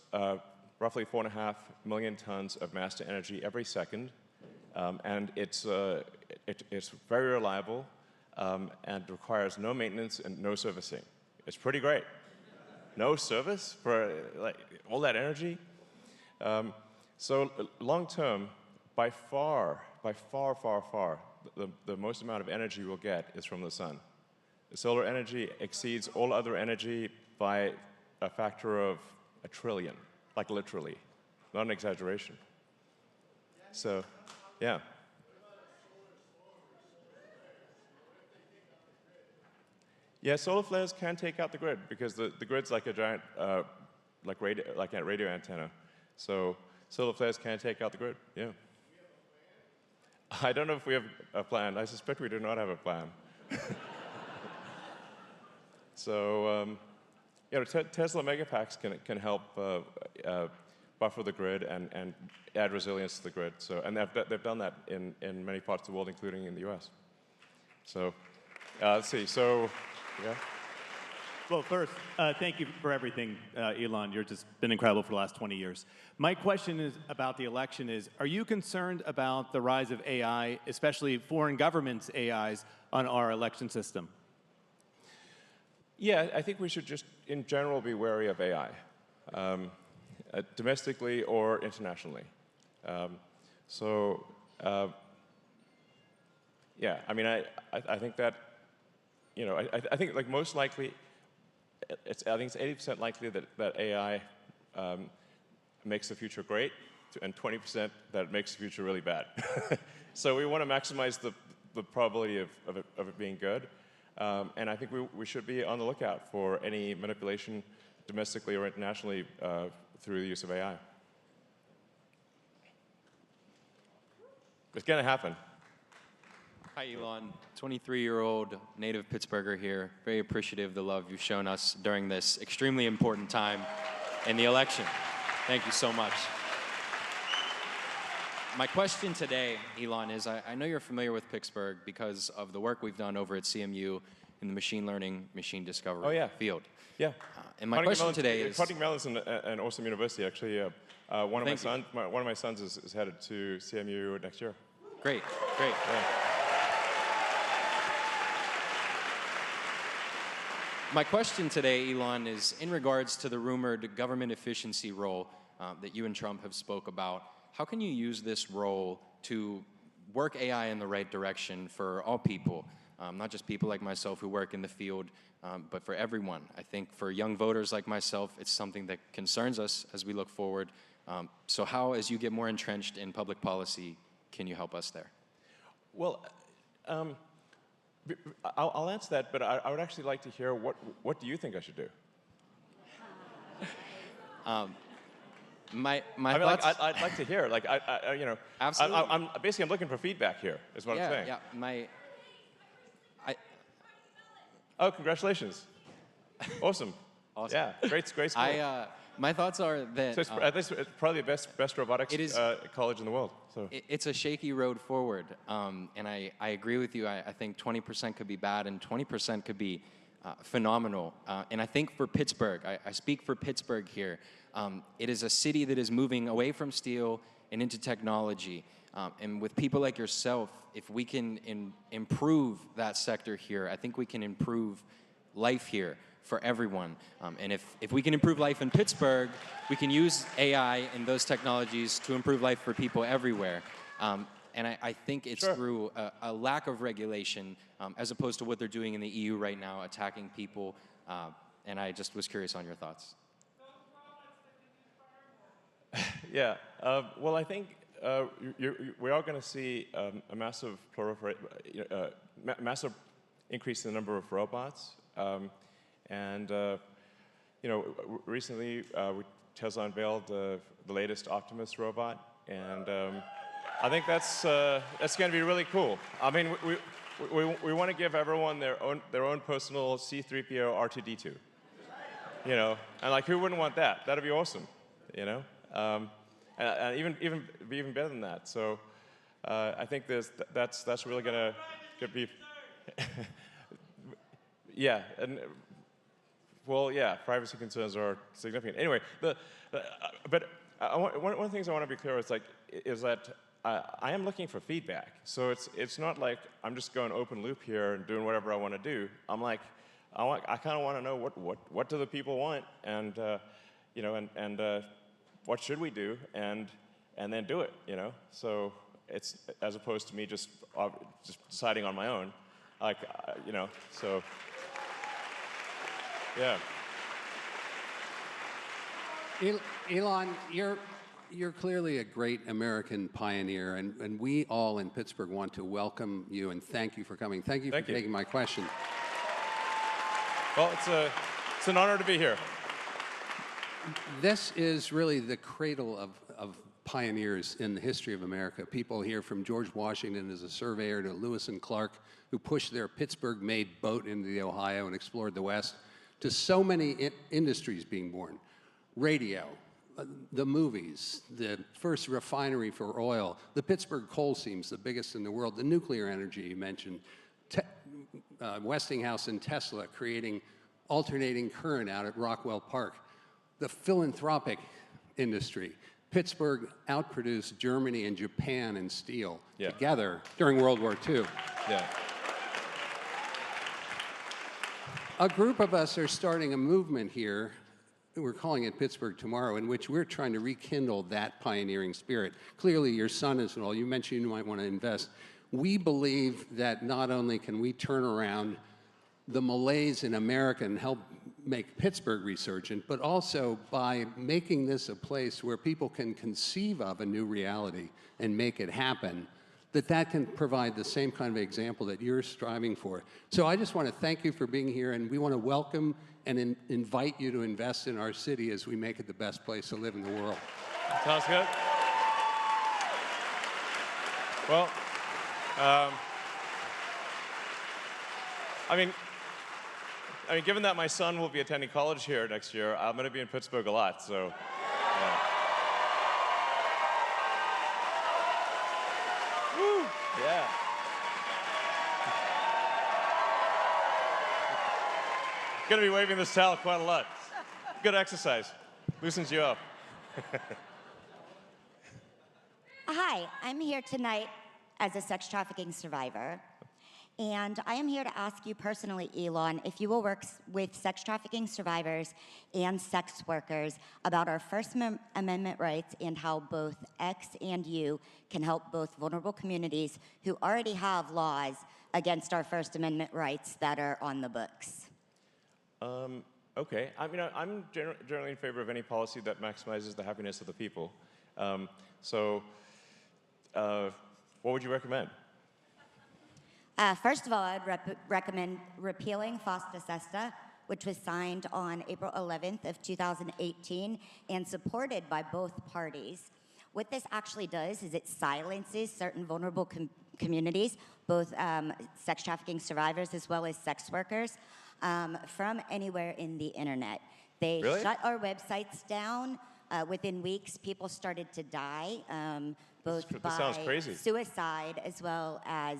roughly 4.5 million tons of mass to energy every second, and it's very reliable and requires no maintenance and no servicing. It's pretty great. No service for like all that energy. So long term, by far, the most amount of energy we'll get is from the sun. The solar energy exceeds all other energy by a factor of 1 trillion. Like literally, not an exaggeration. So, yeah. Yeah, solar flares can take out the grid because the grid's like a giant, like a radio antenna. So solar flares can take out the grid. Yeah. I don't know if we have a plan. I suspect we do not have a plan. So. Tesla megapacks can help buffer the grid and add resilience to the grid. So, and they've done that in many parts of the world, including in the U.S. So, let's see. So, yeah. Well, first, thank you for everything, Elon. You've just been incredible for the last 20 years. My question is about the election is, are you concerned about the rise of AI, especially foreign governments' AIs, on our election system? Yeah, I think we should just, in general, be wary of AI, domestically or internationally. Yeah, I mean, I think that, I think like most likely, I think it's 80% likely that AI makes the future great, and 20% that it makes the future really bad. So we want to maximize the probability of it being good. And I think we should be on the lookout for any manipulation domestically or internationally through the use of AI. It's going to happen. Hi, Elon. 23-year-old native Pittsburgher here. Very appreciative of the love you've shown us during this extremely important time in the election. Thank you so much. My question today, Elon, is I know you're familiar with Pittsburgh because of the work we've done over at CMU in the machine learning, machine discovery field. Yeah. And my question today is... Carnegie Mellon is an awesome university, actually. One of my sons is headed to CMU next year. Great, great. Yeah. My question today, Elon, is in regards to the rumored government efficiency role that you and Trump have spoke about. How can you use this role to work AI in the right direction for all people? not just people like myself who work in the field, but for everyone. I think for young voters like myself, it's something that concerns us as we look forward. So how, as you get more entrenched in public policy, can you help us there? Well, I'll answer that, but I would actually like to hear what do you think I should do? My I mean, thoughts. I'd like to hear. Like, you know, Absolutely. I'm looking for feedback here. Is what I'm saying. Yeah. Oh, congratulations! Awesome. Awesome. Yeah, great score. My thoughts are that So it's probably the best robotics college in the world. So it's a shaky road forward, and I agree with you. I think 20% could be bad, and 20% could be phenomenal. And I think for Pittsburgh, I speak for Pittsburgh here. It is a city that is moving away from steel and into technology. And with people like yourself, if we can improve that sector here, I think we can improve life here for everyone. And if we can improve life in Pittsburgh, we can use AI and those technologies to improve life for people everywhere. And I think it's through a lack of regulation, as opposed to what they're doing in the EU right now, attacking people. And I just was curious on your thoughts. yeah. Well, I think we are going to see a massive massive increase in the number of robots. And you know, recently Tesla unveiled the latest Optimus robot, and I think that's going to be really cool. I mean, we want to give everyone their own personal C-3PO R2-D2. You know, and like, who wouldn't want that? That'd be awesome. You know, and even better than that. So I think that's really going to be. Yeah, and well, yeah, privacy concerns are significant. Anyway, but one of the things I want to be clear is that I am looking for feedback. So it's not like I'm just going open loop here and doing whatever I want to do. I'm like, I kind of want to know what do the people want, and you know, and what should we do, and then do it. You know, so it's as opposed to me just deciding on my own, like you know, so. Yeah. Elon, you're clearly a great American pioneer, and we all in Pittsburgh want to welcome you and thank you for coming. Thank you for taking my question. Well, it's an honor to be here. This is really the cradle of pioneers in the history of America. People here from George Washington as a surveyor to Lewis and Clark, who pushed their Pittsburgh-made boat into the Ohio and explored the West, to so many industries being born. Radio, the movies, the first refinery for oil, the Pittsburgh coal seams, the biggest in the world, the nuclear energy you mentioned, Westinghouse and Tesla creating alternating current out at Rockwell Park, the philanthropic industry. Pittsburgh outproduced Germany and Japan in steel together during World War II. Yeah. A group of us are starting a movement here, we're calling it Pittsburgh Tomorrow, in which we're trying to rekindle that pioneering spirit. Clearly, your son is and all. You mentioned you might want to invest. We believe that not only can we turn around the malaise in America and help make Pittsburgh resurgent, but also by making this a place where people can conceive of a new reality and make it happen, that can provide the same kind of example that you're striving for. So I just want to thank you for being here, and we want to welcome and invite you to invest in our city as we make it the best place to live in the world. Sounds good. Well, I mean, given that my son will be attending college here next year, I'm going to be in Pittsburgh a lot, so. Yeah. Woo! Yeah. Going to be waving this towel quite a lot. Good exercise. Loosens you up. Hi, I'm here tonight as a sex trafficking survivor. And I am here to ask you personally, Elon, if you will work with sex trafficking survivors and sex workers about our First Amendment rights and how both X and you can help both vulnerable communities who already have laws against our First Amendment rights that are on the books. Okay. I mean, I'm generally in favor of any policy that maximizes the happiness of the people. What would you recommend? First of all, I'd recommend repealing FOSTA SESTA, which was signed on April 11th of 2018 and supported by both parties. What this actually does is it silences certain vulnerable communities, both sex trafficking survivors as well as sex workers, from anywhere in the internet. They shut our websites down. Within weeks, people started to die, both by suicide as well as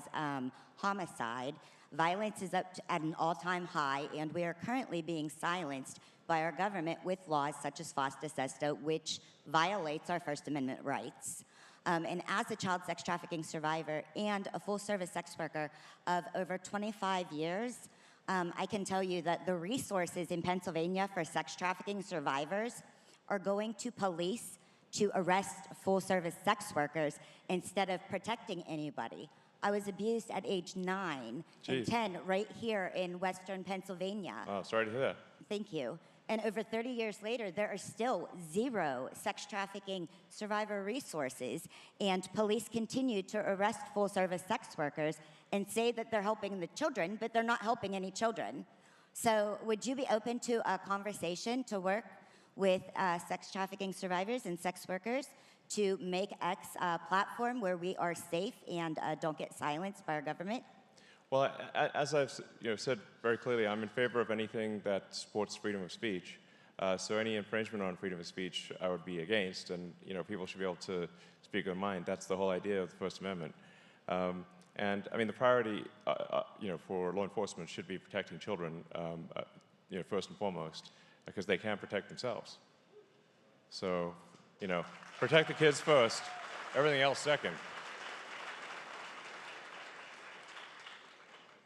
homicide. Violence is up at an all-time high, and we are currently being silenced by our government with laws such as FOSTA SESTA, which violates our First Amendment rights. And as a child sex trafficking survivor and a full-service sex worker of over 25 years, I can tell you that the resources in Pennsylvania for sex trafficking survivors are going to police to arrest full-service sex workers instead of protecting anybody. I was abused at age 9 and 10 right here in Western Pennsylvania. Oh, sorry to hear that. Thank you. And over 30 years later, there are still 0 sex trafficking survivor resources, and police continue to arrest full-service sex workers and say that they're helping the children, but they're not helping any children. So would you be open to a conversation to work with sex trafficking survivors and sex workers to make X a platform where we are safe and don't get silenced by our government? Well, as I've said very clearly, I'm in favor of anything that supports freedom of speech. So any infringement on freedom of speech, I would be against, and people should be able to speak their mind. That's the whole idea of the First Amendment. And I mean, the priority, for law enforcement should be protecting children, first and foremost, because they can't protect themselves. So, protect the kids first, everything else second.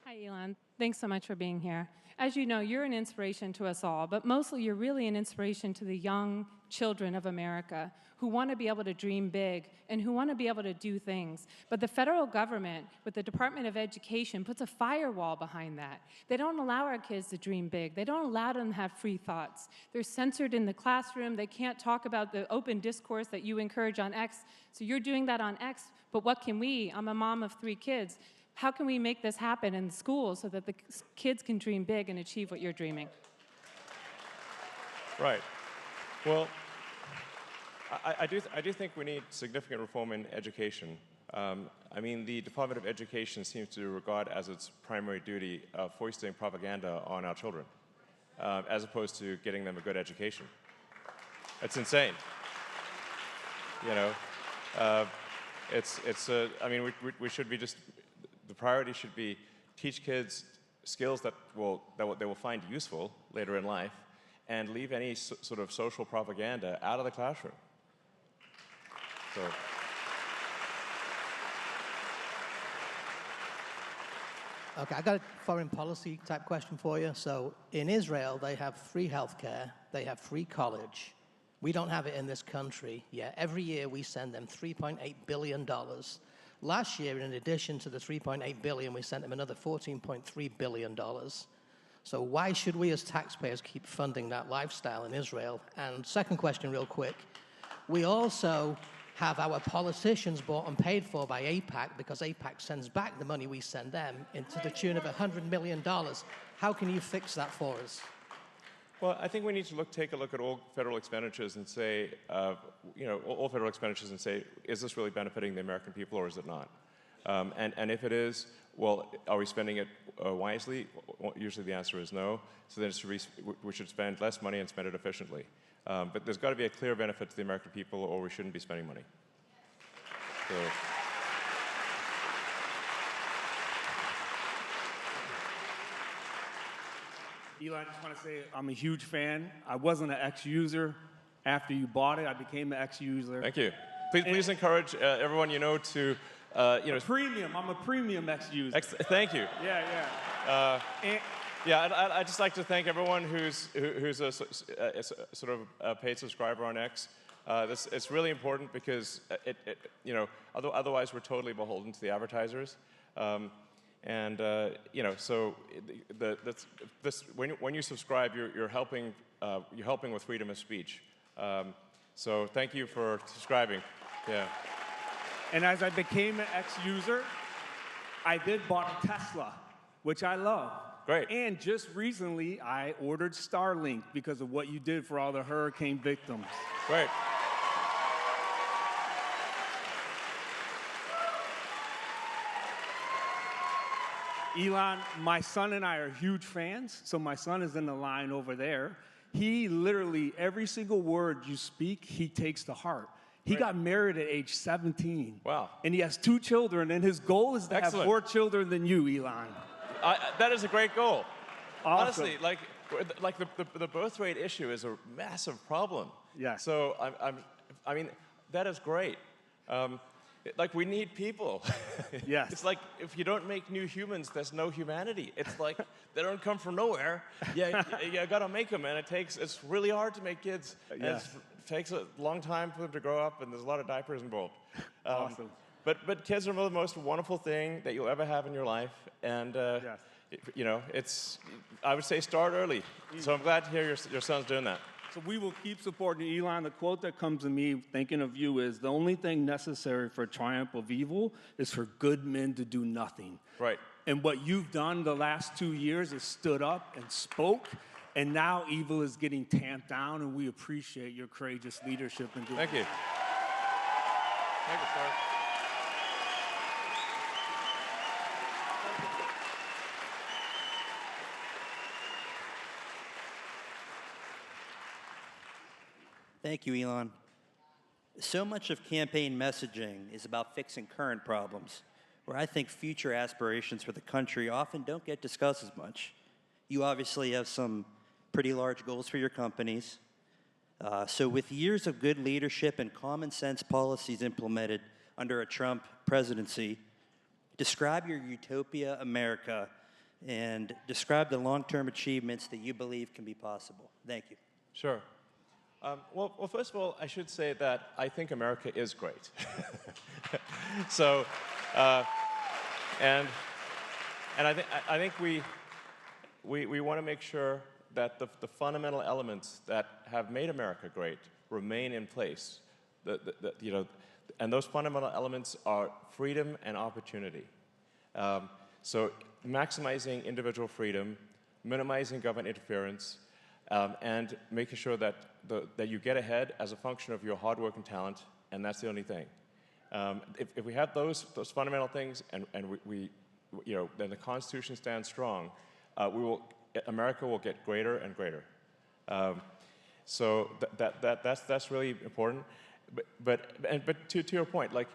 Hi, Elon. Thanks so much for being here. As you know, you're an inspiration to us all, but mostly you're really an inspiration to the young children of America who want to be able to dream big and who want to be able to do things. But the federal government, with the Department of Education, puts a firewall behind that. They don't allow our kids to dream big. They don't allow them to have free thoughts. They're censored in the classroom. They can't talk about the open discourse that you encourage on X. So you're doing that on X, but what can we? I'm a mom of 3 kids. How can we make this happen in schools so that the kids can dream big and achieve what you're dreaming? Right. Well, I do think we need significant reform in education. I mean, the Department of Education seems to regard as its primary duty foisting propaganda on our children, as opposed to getting them a good education. It's insane. I mean, we should be just. The priority should be teach kids skills that they will find useful later in life, and leave any sort of social propaganda out of the classroom. So. Okay, I got a foreign policy type question for you. So in Israel, they have free healthcare, they have free college. We don't have it in this country yet. Every year we send them $3.8 billion. Last year, in addition to the $3.8 billion, we sent them another $14.3 billion. So why should we as taxpayers keep funding that lifestyle in Israel? And second question real quick, we also have our politicians bought and paid for by AIPAC because AIPAC sends back the money we send them into the tune of $100 million. How can you fix that for us? Well, I think we need to take a look at all federal expenditures and say, all federal expenditures and say, is this really benefiting the American people or is it not? And if it is, well, are we spending it wisely? Usually the answer is no. So then we should spend less money and spend it efficiently. But there's got to be a clear benefit to the American people or we shouldn't be spending money. So. Elon, I just want to say I'm a huge fan. I wasn't an X user. After you bought it, I became an X user. Thank you. Please encourage everyone you know to you know, Premium. I'm a premium ex-user. Thank you. Yeah, yeah. Yeah, I'd just like to thank everyone who's a sort of a paid subscriber on X. It's really important because you know, otherwise we're totally beholden to the advertisers. You know, so when you subscribe, you're helping with freedom of speech. So thank you for subscribing. Yeah. And as I became an ex-user, I did bought a Tesla, which I love. Great. And just recently, I ordered Starlink because of what you did for all the hurricane victims. Great. Elon, my son and I are huge fans, so my son is in the line over there. He literally, every single word you speak, he takes to heart. He got married at age 17. Wow. And he has 2 children, and his goal is to have more children than you, Elon. That is a great goal. Awesome. Honestly, like the birth rate issue is a massive problem. Yeah. So I mean, that is great. Like, we need people. Yes. It's like, if you don't make new humans, there's no humanity. It's like, they don't come from nowhere. Yeah, you gotta make them, and it's really hard to make kids. Yes. It takes a long time for them to grow up, and there's a lot of diapers involved. Awesome. But kids are the most wonderful thing that you'll ever have in your life, and you know, I would say start early. So I'm glad to hear your son's doing that. So we will keep supporting Elon. The quote that comes to me thinking of you is, the only thing necessary for triumph of evil is for good men to do nothing. Right. And what you've done the last 2 years is stood up and spoke, and now evil is getting tamped down, and we appreciate your courageous leadership in doing Thank you. Thank you, sir. Thank you, Elon. So much of campaign messaging is about fixing current problems, where I think future aspirations for the country often don't get discussed as much. You obviously have some pretty large goals for your companies. So with years of good leadership and common sense policies implemented under a Trump presidency, describe your utopia America and describe the long-term achievements that you believe can be possible. Thank you. Sure. Well, first of all, I should say that I think America is great. So, and I think we want to make sure that the fundamental elements that have made America great remain in place. You know, and those fundamental elements are freedom and opportunity. So maximizing individual freedom, minimizing government interference, and making sure that you get ahead as a function of your hard work and talent, and that's the only thing. If we have those fundamental things, and we you know, then the Constitution stands strong, America will get greater and greater. So that's really important. But to your point, like,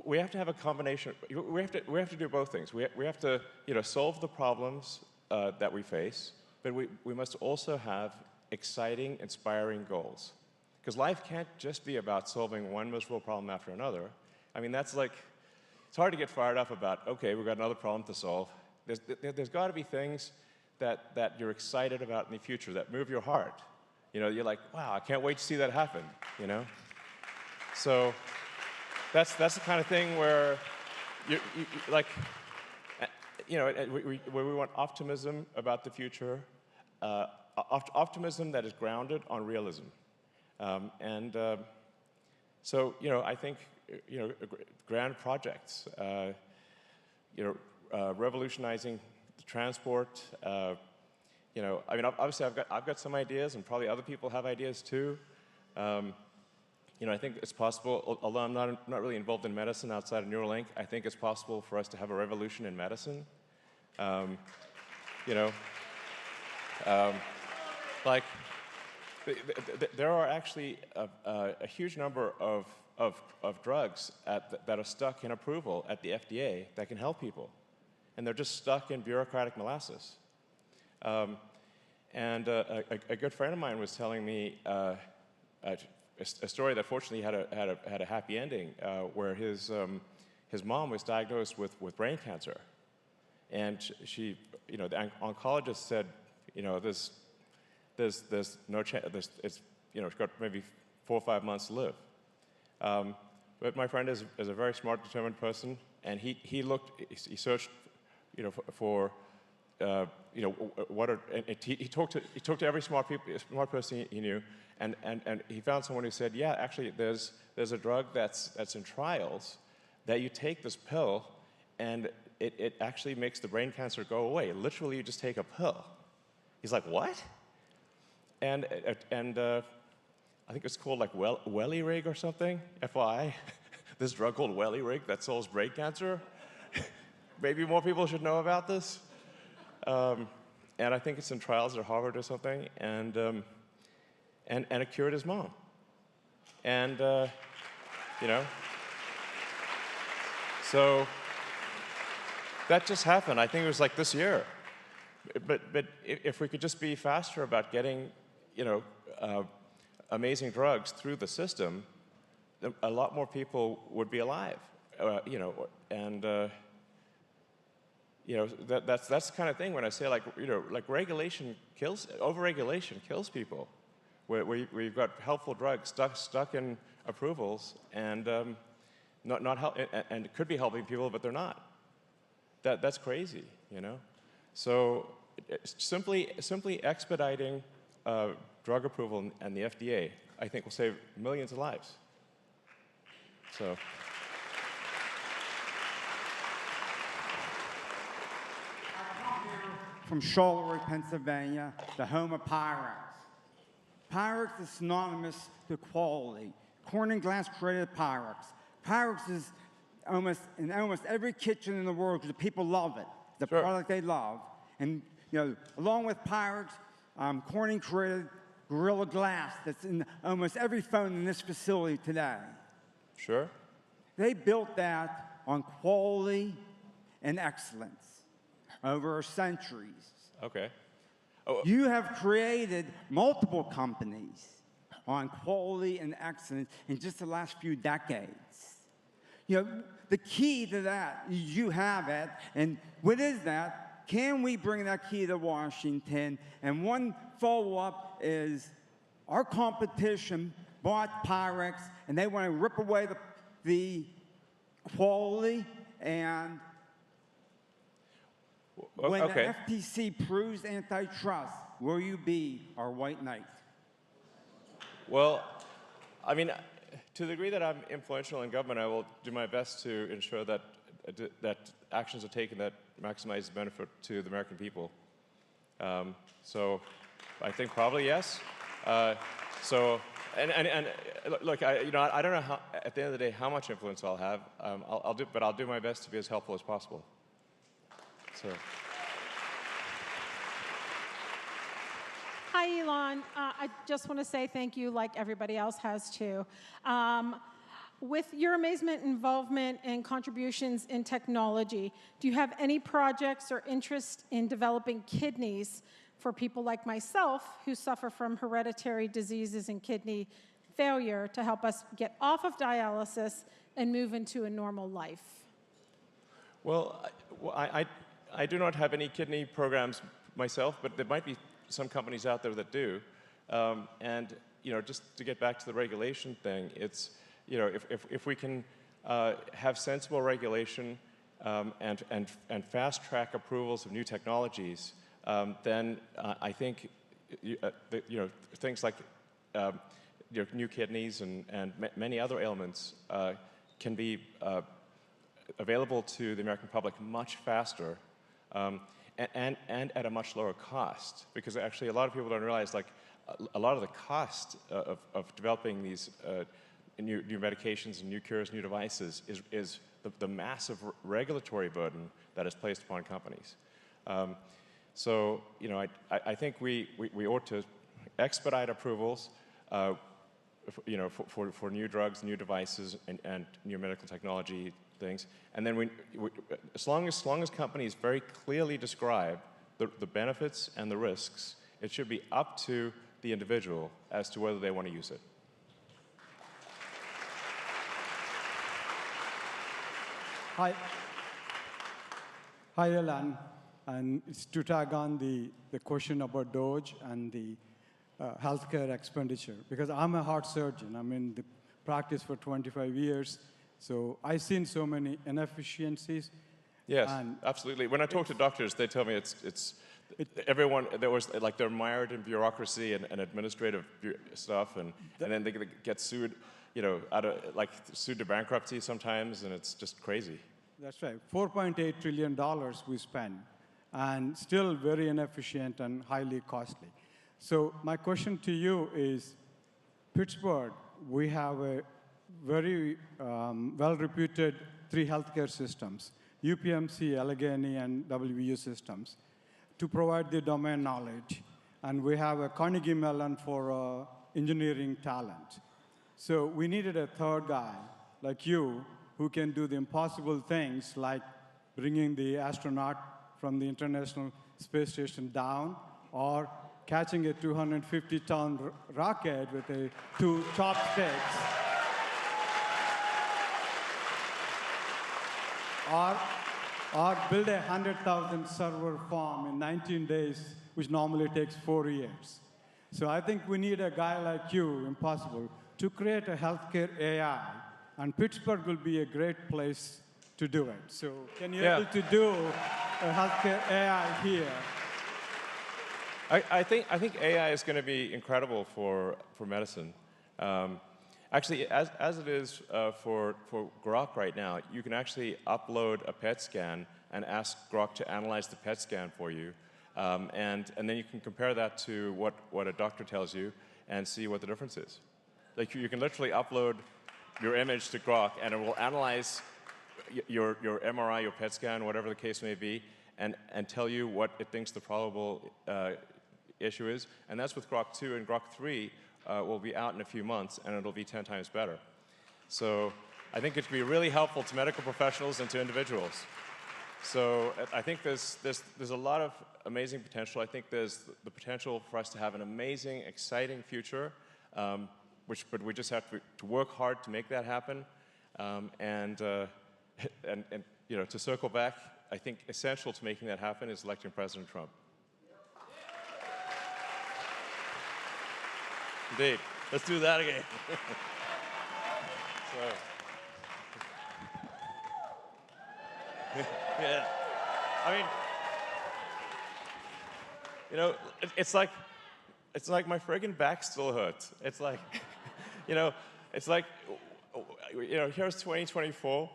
we have to have a combination. We have to do both things. We have to, you know, solve the problems that we face, but we must also have exciting, inspiring goals. Because life can't just be about solving one miserable problem after another. I mean, that's like, it's hard to get fired up about, okay, we've got another problem to solve. There's got to be things that you're excited about in the future, that move your heart. You know, you're like, wow, I can't wait to see that happen, you know? So that's the kind of thing where you like, you know, where we want optimism about the future, optimism that is grounded on realism. So, you know, I think, you know, grand projects, you know, revolutionizing the transport, you know, I mean, obviously I've got some ideas, and probably other people have ideas too. You know, I think it's possible, although I'm not really involved in medicine outside of Neuralink, I think it's possible for us to have a revolution in medicine. You know, like, there are actually a huge number of drugs that are stuck in approval at the FDA that can help people. And they're just stuck in bureaucratic molasses. And a good friend of mine was telling me a story that fortunately had a happy ending, where his his mom was diagnosed with brain cancer. And she, the oncologist said, there's no chance, it's got maybe 4 or 5 months to live. But my friend is a very smart, determined person, and he searched, for, he talked to every smart person he knew, and he found someone who said, yeah, actually, there's a drug that's in trials that you take this pill, and it actually makes the brain cancer go away. Literally, you just take a pill. He's like, what? And I think it's called like Wellirig or something, FYI. This drug called Wellirig that solves brain cancer. Maybe more people should know about this. And I think it's in trials at Harvard or something. And it cured his mom. And so that just happened. I think it was like this year. But if we could just be faster about getting, amazing drugs through the system, a lot more people would be alive. That's the kind of thing when I say like overregulation kills people. Where you've got helpful drugs stuck in approvals and not help, and it could be helping people, but they're not. That's crazy, So simply expediting drug approval and the FDA, I think, will save millions of lives. So. From Charleroi, Pennsylvania, the home of Pyrex. Pyrex is synonymous to quality. Corning Glass created Pyrex. Pyrex is in almost every kitchen in the world because the people love it. The product they love. And along with Pyrex, Corning created Gorilla Glass that's in almost every phone in this facility today. Sure. They built that on quality and excellence over centuries. Okay. You have created multiple companies on quality and excellence in just the last few decades. The key to that is you have it, and what is that? Can we bring that key to Washington? And one follow-up is our competition bought Pyrex, and they want to rip away the quality, and when the FTC proves antitrust, will you be our white knight? Well, I mean, to the degree that I'm influential in government, I will do my best to ensure that actions are taken that maximize the benefit to the American people. So I think probably yes. And look, I don't know how, at the end of the day, how much influence I'll have. But I'll do my best to be as helpful as possible. So. Hi, Elon. I just want to say thank you, like everybody else has too. With your amazement, involvement, and contributions in technology, do you have any projects or interest in developing kidneys for people like myself who suffer from hereditary diseases and kidney failure to help us get off of dialysis and move into a normal life? Well, I do not have any kidney programs myself, but there might be some companies out there that do. And just to get back to the regulation thing, it's if we can have sensible regulation and fast-track approvals of new technologies, then I think things like new kidneys and many other ailments can be available to the American public much faster and at a much lower cost. Because actually a lot of people don't realize, like, a lot of the cost of developing these new medications and new cures, new devices is the massive regulatory burden that is placed upon companies. So I think we ought to expedite approvals for new drugs, new devices, and new medical technology things. And then as long as companies very clearly describe the benefits and the risks, it should be up to the individual as to whether they want to use it. Hi. Hi, Elon. And it's to tag on the question about Doge and the healthcare expenditure. Because I'm a heart surgeon. I'm in the practice for 25 years. So I've seen so many inefficiencies. Yes, absolutely. When I talk to doctors, they tell me everyone, they're mired in bureaucracy and administrative stuff, and then they get sued, sued to bankruptcy sometimes, and it's just crazy. That's right. $4.8 trillion we spend, and still very inefficient and highly costly. So my question to you is, Pittsburgh, we have a very well-reputed 3 healthcare systems, UPMC, Allegheny, and WVU systems, to provide the domain knowledge. And we have a Carnegie Mellon for engineering talent. So we needed a third guy like you who can do the impossible things like bringing the astronaut from the International Space Station down, or catching a 250-ton rocket with 2 chopsticks. Or build a 100,000 server farm in 19 days, which normally takes 4 years. So I think we need a guy like you, impossible, to create a healthcare AI, and Pittsburgh will be a great place to do it. So can you able to do a healthcare AI here? I think AI is going to be incredible for medicine. Actually, as it is for Grok right now, you can actually upload a PET scan and ask Grok to analyze the PET scan for you. And then you can compare that to what a doctor tells you and see what the difference is. Like, you can literally upload your image to Grok, and it will analyze your MRI, your PET scan, whatever the case may be, and tell you what it thinks the probable issue is. And that's with Grok 2, and Grok 3 will be out in a few months, and it'll be 10 times better. So I think it could be really helpful to medical professionals and to individuals. So I think there's a lot of amazing potential. I think there's the potential for us to have an amazing, exciting future, but we just have to work hard to make that happen. And to circle back, I think essential to making that happen is electing President Trump. Indeed. Let's do that again. Yeah. I mean, it's like my friggin' back still hurts. It's like, here's 2024,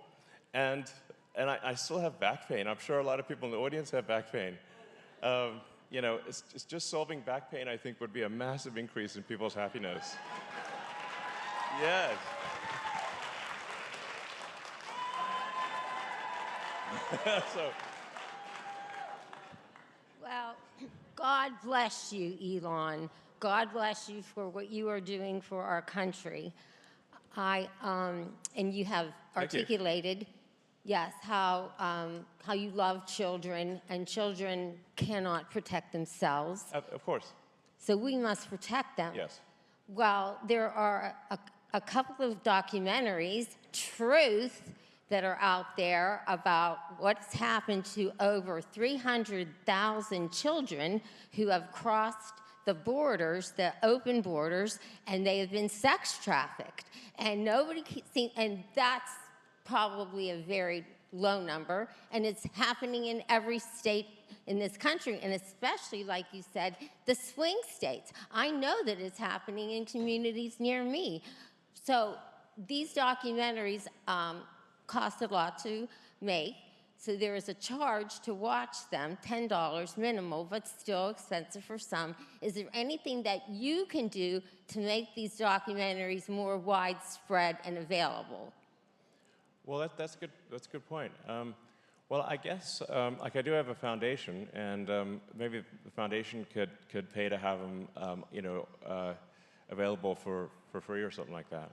and I still have back pain. I'm sure a lot of people in the audience have back pain. It's just solving back pain, I think, would be a massive increase in people's happiness. Yes. Well, God bless you, Elon. God bless you for what you are doing for our country. And you have articulated, yes, how you love children, and children cannot protect themselves. Of course. So we must protect them. Yes. Well, there are a couple of documentaries, Truth, that are out there about what's happened to over 300,000 children who have crossed the borders, the open borders, and they have been sex trafficked. And nobody can see, and that's probably a very low number, and it's happening in every state in this country, and especially, like you said, the swing states. I know that it's happening in communities near me. So these documentaries cost a lot to make, so there is a charge to watch them, $10 minimal, but still expensive for some. Is there anything that you can do to make these documentaries more widespread and available? Well, that's a good point. Well, I guess I do have a foundation, and maybe the foundation could pay to have them, available for free or something like that.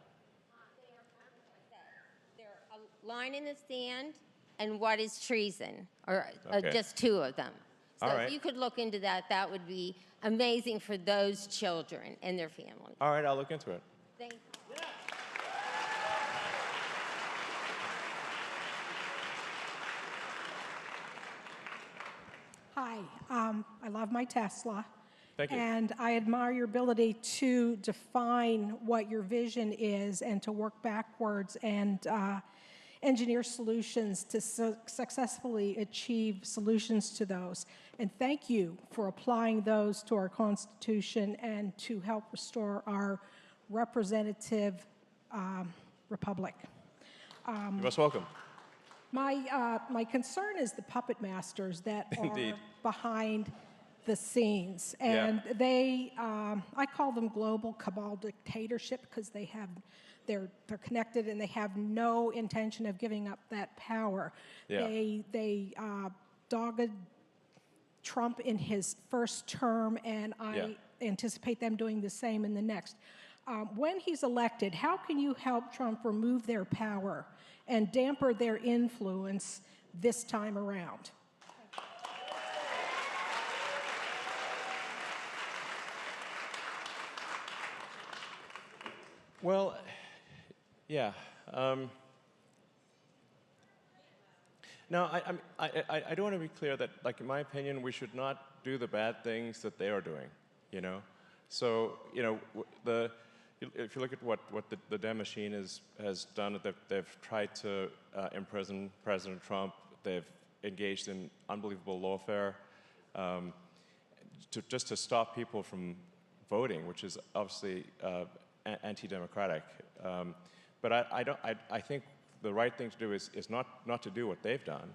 They're a line in the sand and What is Treason, or Okay. just 2 of them. So All right. if you could look into that, that would be amazing for those children and their families. All right, I'll look into it. Thank you. Hi, I love my Tesla. Thank you. And I admire your ability to define what your vision is and to work backwards and engineer solutions to successfully achieve solutions to those. And thank you for applying those to our Constitution and to help restore our representative republic. You're most welcome. My concern is the puppet masters that are Indeed. behind the scenes. And they, I call them global cabal dictatorship because they're connected and they have no intention of giving up that power. Yeah. They dogged Trump in his first term, and I anticipate them doing the same in the next. When he's elected, how can you help Trump remove their power and damper their influence this time around? Well, yeah. No, I do want to be clear that, like, in my opinion, we should not do the bad things that they are doing, you know? So, you know, if you look at what the Dem machine has done, they've tried to imprison President Trump. They've engaged in unbelievable lawfare just to stop people from voting, which is obviously anti-democratic. But I think the right thing to do is not to do what they've done,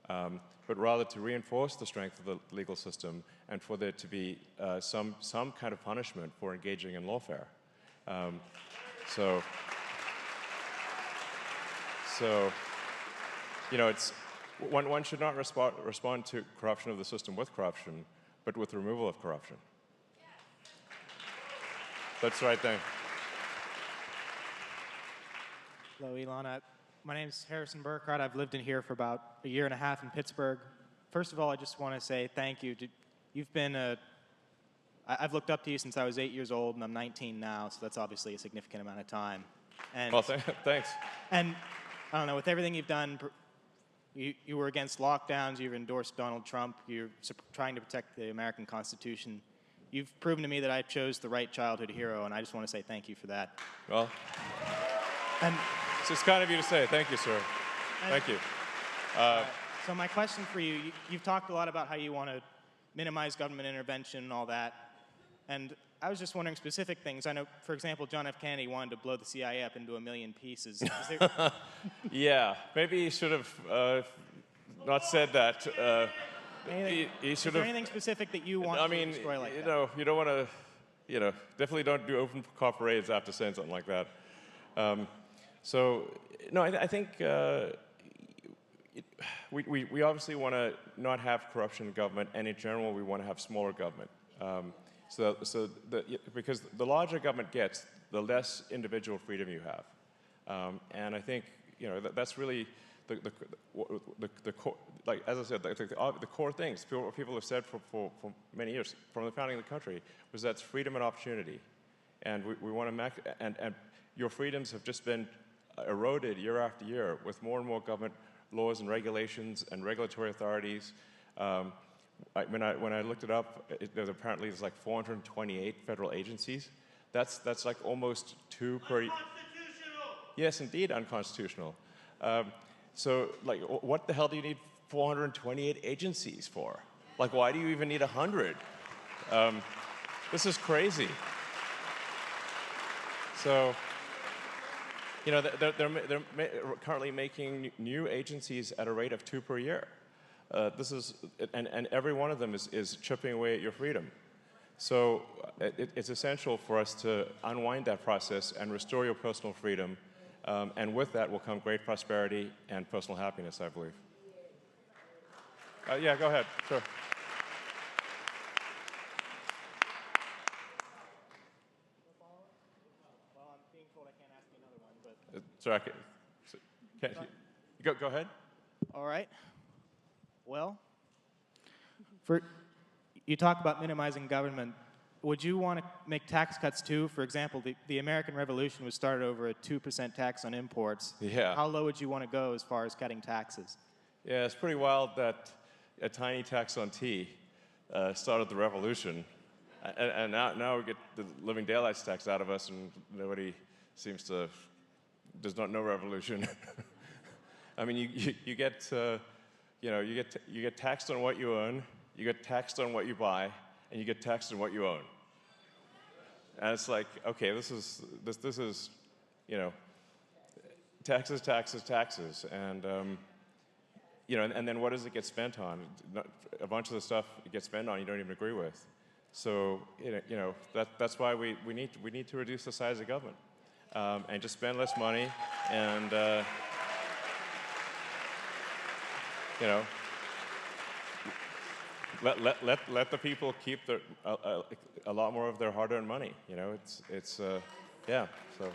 but rather to reinforce the strength of the legal system and for there to be some kind of punishment for engaging in lawfare. So you know, one should not respond to corruption of the system with corruption, but with removal of corruption. That's the right thing. Hello, Elon. My name's Harrison Burkhardt. I've lived in here for about a year and a half in Pittsburgh. First of all, I just want to say thank you. You've been I've looked up to you since I was 8 years old, and I'm 19 now, so that's obviously a significant amount of time. And, well, thanks. And I don't know, with everything you've done, you were against lockdowns, you've endorsed Donald Trump, you're trying to protect the American Constitution. You've proven to me that I chose the right childhood hero, and I just want to say thank you for that. Well, and it's kind of you to say. Thank you, sir. Thank you. So my question for you, you've talked a lot about how you want to minimize government intervention and all that. And I was just wondering specific things. I know, for example, John F. Kennedy wanted to blow the CIA up into 1,000,000 pieces. Yeah, maybe he should have not said that. Is there anything specific that you want to destroy like that? You know, you don't want to, you know, definitely don't do open call parades after saying something like that. So, no, I think we obviously want to not have corruption in government, and in general, we want to have smaller government. Because the larger government gets, the less individual freedom you have. And I think, you know, that's really the core, like, as I said, the core things people have said for many years, from the founding of the country, was that's freedom and opportunity. And we want to and your freedoms have just been eroded year after year with more and more government laws and regulations and regulatory authorities. When I looked it up, there's like 428 federal agencies. That's like almost 2 per. Unconstitutional. Yes, indeed, unconstitutional. So, like, what the hell do you need 428 agencies for? Like, why do you even need 100? This is crazy. So, you know, they're currently making new agencies at a rate of 2 per year. And every one of them is chipping away at your freedom. So it's essential for us to unwind that process and restore your personal freedom. And with that will come great prosperity and personal happiness, I believe. Yeah, go ahead. Sure. Well, I'm being told I can't ask you another one, but... Sorry, go ahead. All right. Well, you talk about minimizing government. Would you want to make tax cuts too? For example, the American Revolution was started over a 2% tax on imports. Yeah. How low would you want to go as far as cutting taxes? Yeah, it's pretty wild that a tiny tax on tea started the revolution. And now we get the living daylights tax out of us, and nobody seems to, does not know revolution. I mean, you get, you get taxed on what you own, you get taxed on what you buy, and you get taxed on what you own. And it's like, okay, this is, taxes, taxes, taxes, and and then what does it get spent on? A bunch of the stuff it gets spent on you don't even agree with. So that's why we need to reduce the size of government and just spend less money and let the people keep a lot more of their hard-earned money. Yeah. So.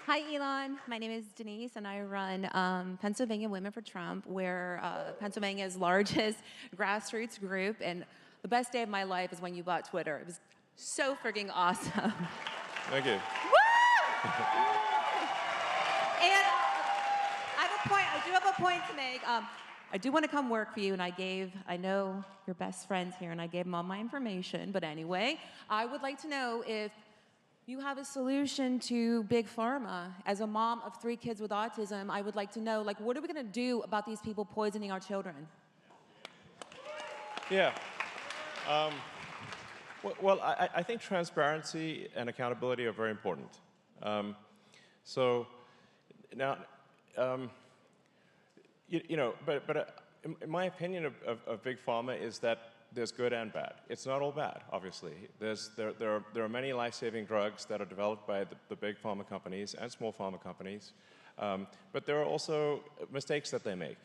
Hi, Elon. My name is Denise, and I run Pennsylvania Women for Trump. We're Pennsylvania's largest grassroots group, and the best day of my life is when you bought Twitter. It was so freaking awesome. Thank you. Woo! And I do have a point to make. I do want to come work for you, and I know your best friends here, and I gave them all my information. But anyway, I would like to know if you have a solution to big pharma. As a mom of 3 kids with autism, I would like to know, what are we going to do about these people poisoning our children? Yeah. Well, I think transparency and accountability are very important. So now, but in my opinion of big pharma is that there's good and bad. It's not all bad, obviously. There are many life-saving drugs that are developed by the big pharma companies and small pharma companies, but there are also mistakes that they make.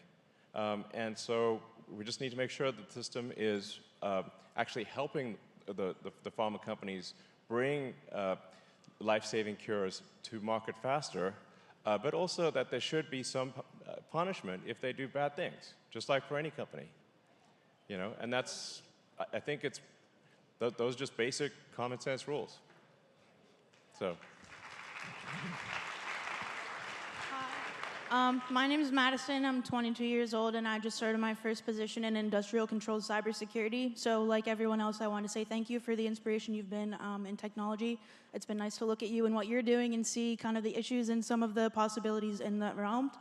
And so we just need to make sure that the system is actually helping the pharma companies bring life-saving cures to market faster, but also that there should be some punishment if they do bad things, just like for any company. And that's, I think it's, those are just basic common sense rules. So. My name is Madison. I'm 22 years old, and I just started my first position in industrial controlled cybersecurity. So like everyone else, I want to say thank you for the inspiration you've been in technology. It's been nice to look at you and what you're doing and see kind of the issues and some of the possibilities in that realm.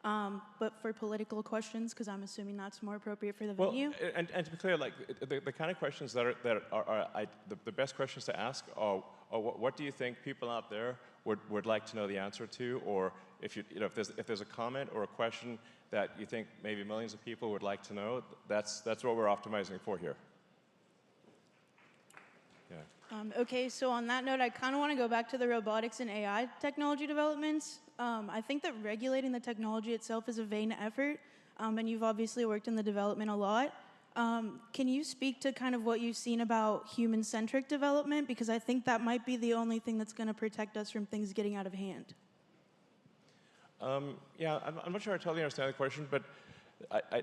But for political questions, because I'm assuming that's more appropriate for the venue. And to be clear, the kind of questions that are the best questions to ask are what do you think people out there would like to know the answer to, or if there's a comment or a question that you think maybe millions of people would like to know, that's what we're optimizing for here. Yeah. Okay, so on that note, I kind of want to go back to the robotics and AI technology developments. I think that regulating the technology itself is a vain effort, and you've obviously worked in the development a lot. Can you speak to kind of what you've seen about human-centric development? Because I think that might be the only thing that's going to protect us from things getting out of hand. Yeah, I'm not sure I totally understand the question, but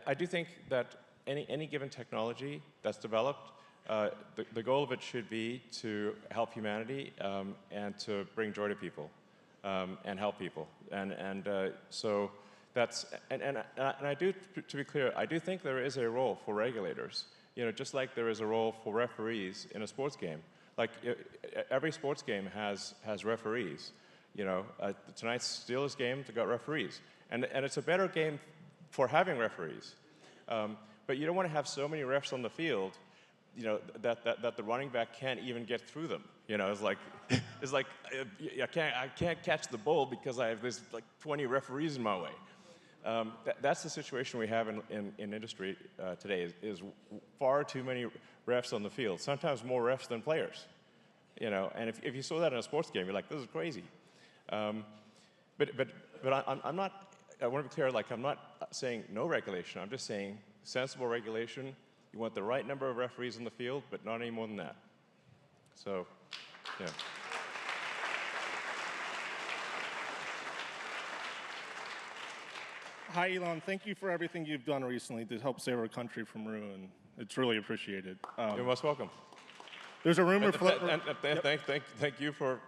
I do think that any given technology that's developed, the goal of it should be to help humanity and to bring joy to people and help people. So that's, and I do, to be clear, I do think there is a role for regulators. Just like there is a role for referees in a sports game. Like every sports game has referees. Tonight's Steelers game got referees, and it's a better game for having referees. But you don't want to have so many refs on the field, that the running back can't even get through them. It's like I can't catch the ball because I have this 20 referees in my way. That's the situation we have in industry today. Is far too many refs on the field. Sometimes more refs than players. And if you saw that in a sports game, you're like, this is crazy. But I'm not. I want to be clear. I'm not saying no regulation. I'm just saying sensible regulation. You want the right number of referees in the field, but not any more than that. So, yeah. Hi, Elon. Thank you for everything you've done recently to help save our country from ruin. It's really appreciated. You're most welcome. There's a rumor and thank you for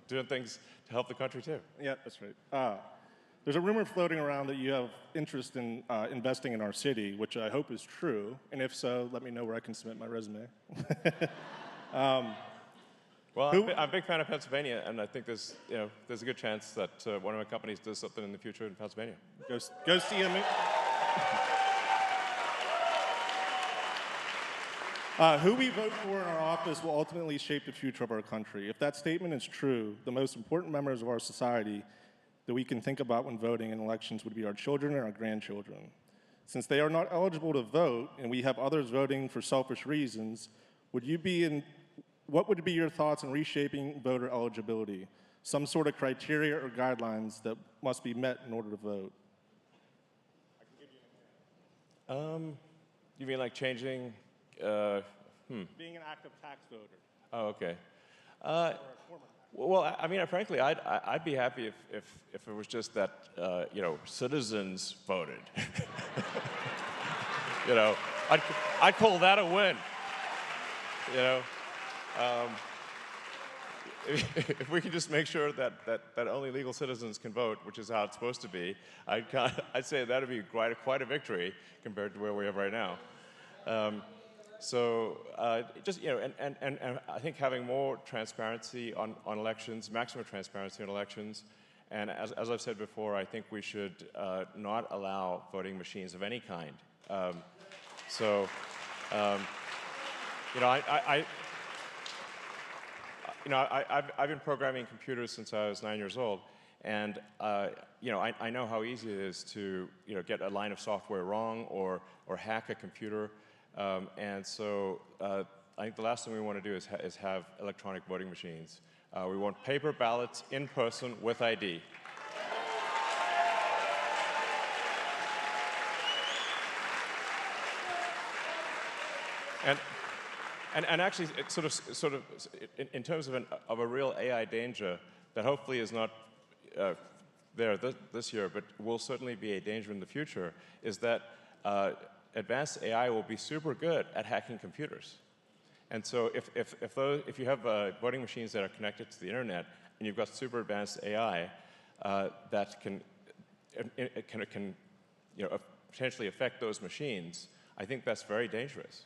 doing things to help the country too. Yeah, that's right. There's a rumor floating around that you have interest in investing in our city, which I hope is true. And if so, let me know where I can submit my resume. Well, I'm a big fan of Pennsylvania, and I think there's a good chance that one of my companies does something in the future in Pennsylvania. Go see him. Who we vote for in our office will ultimately shape the future of our country. If that statement is true, the most important members of our society that we can think about when voting in elections would be our children and our grandchildren. Since they are not eligible to vote, and we have others voting for selfish reasons, what would be your thoughts on reshaping voter eligibility? Some sort of criteria or guidelines that must be met in order to vote? You mean like changing? Being an active tax voter. Oh, okay. Well, I mean, frankly, I'd be happy if it was just that citizens voted. I'd call that a win. If we can just make sure that only legal citizens can vote, which is how it's supposed to be, I'd say that'd be quite a victory compared to where we are right now. And I think having more transparency on elections, maximum transparency on elections, and as I've said before, I think we should not allow voting machines of any kind. I've been programming computers since I was 9 years old, and I know how easy it is to get a line of software wrong or hack a computer. And so I think the last thing we want to do is have electronic voting machines. We want paper ballots in person with ID. And actually, it's sort of in terms of a real AI danger that hopefully is not there this year, but will certainly be a danger in the future, is that advanced AI will be super good at hacking computers. And so if you have voting machines that are connected to the internet and you've got super advanced AI that can potentially affect those machines, I think that's very dangerous.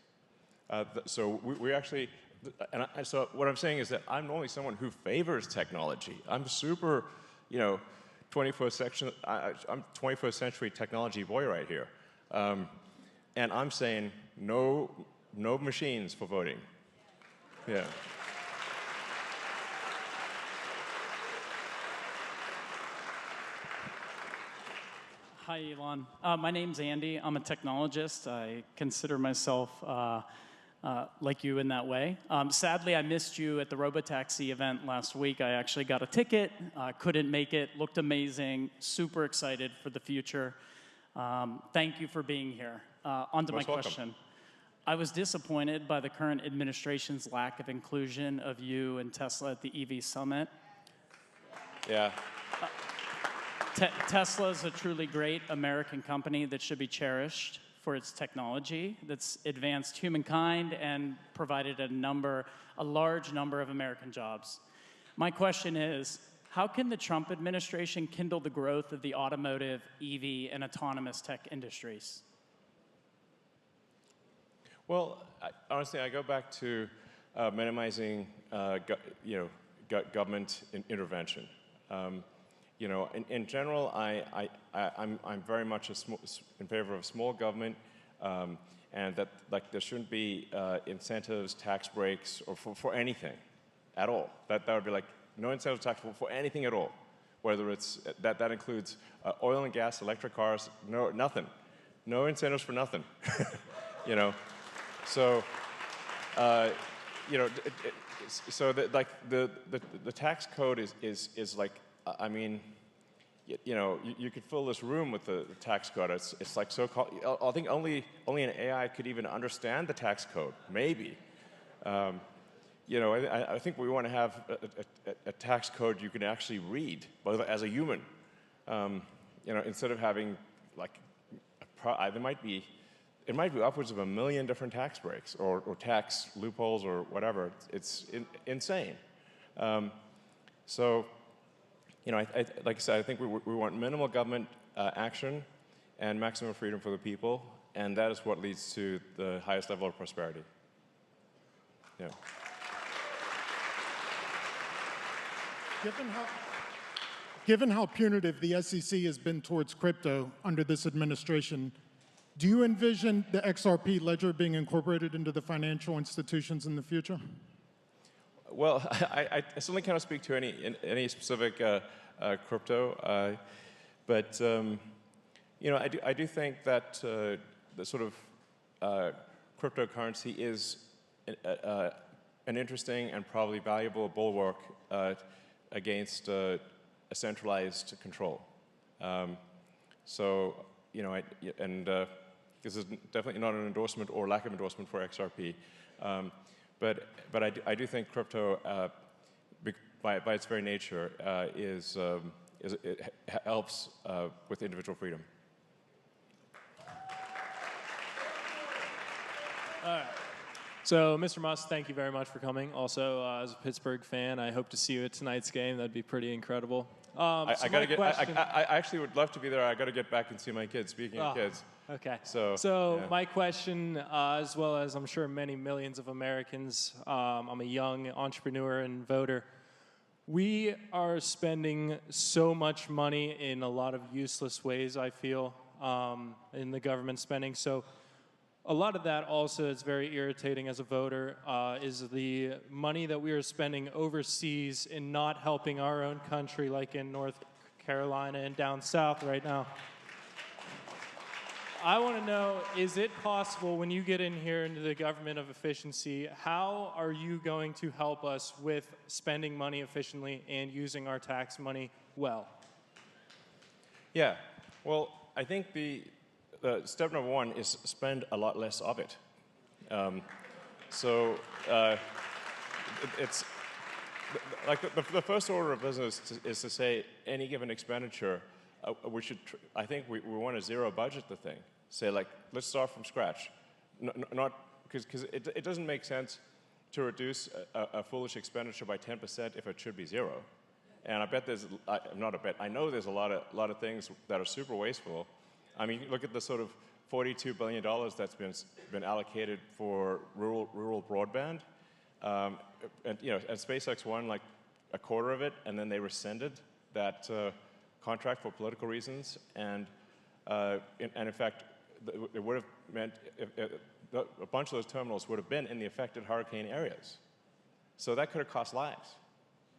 So we actually, so what I'm saying is that I'm normally someone who favors technology. I'm super, 21st century technology boy right here. And I'm saying no machines for voting. Yeah. Hi, Elon. My name's Andy. I'm a technologist. I consider myself like you in that way. Sadly, I missed you at the Robotaxi event last week. I actually got a ticket, couldn't make it, looked amazing, super excited for the future. Thank you for being here. On to my question. I was disappointed by the current administration's lack of inclusion of you and Tesla at the EV Summit. Yeah. Tesla is a truly great American company that should be cherished for its technology that's advanced humankind and provided a large number of American jobs. My question is, how can the Trump administration kindle the growth of the automotive, EV, and autonomous tech industries? Well, honestly, I go back to minimizing, government intervention. In general, I'm very much in favor of small government, and that there shouldn't be incentives, tax breaks, or for anything at all. That would be no incentive tax for anything at all. Whether it's that includes oil and gas, electric cars, nothing, no incentives for nothing. So so the tax code is like. I mean, you could fill this room with the tax code. It's like so-called. I think only an AI could even understand the tax code. Maybe. I think we want to have a tax code you can actually read, both as a human. Instead of having it might be upwards of 1 million different tax breaks or tax loopholes or whatever. It's insane. like I said, I think we want minimal government action and maximum freedom for the people, and that is what leads to the highest level of prosperity. Yeah. Given how punitive the SEC has been towards crypto under this administration, do you envision the XRP ledger being incorporated into the financial institutions in the future? Well, I certainly cannot speak to any specific crypto, but I do think that the sort of cryptocurrency is an interesting and probably valuable bulwark against a centralized control. This is definitely not an endorsement or lack of endorsement for XRP, but I do think crypto, by its very nature, it helps with individual freedom. All right. So, Mr. Musk, thank you very much for coming. Also, as a Pittsburgh fan, I hope to see you at tonight's game. That'd be pretty incredible. I actually would love to be there. I got to get back and see my kids. Speaking of kids. Okay. So yeah. My question, as well as I'm sure many millions of Americans, I'm a young entrepreneur and voter. We are spending so much money in a lot of useless ways, I feel, in the government spending. So a lot of that also is very irritating as a voter, is the money that we are spending overseas in not helping our own country, like in North Carolina and down south right now. I want to know, is it possible when you get in here into the government of efficiency, how are you going to help us with spending money efficiently and using our tax money well? Yeah, well, I think the step number one is spend a lot less of it. It's like the first order of business is to say any given expenditure, I think we want to zero budget the thing. Say like, let's start from scratch. Not because it doesn't make sense to reduce a foolish expenditure by 10% if it should be zero. And I bet I know there's a lot of things that are super wasteful. I mean, look at the sort of $42 billion that's been allocated for rural broadband, and SpaceX won like a quarter of it, and then they rescinded that contract for political reasons, and in fact, it would have meant a bunch of those terminals would have been in the affected hurricane areas, so that could have cost lives.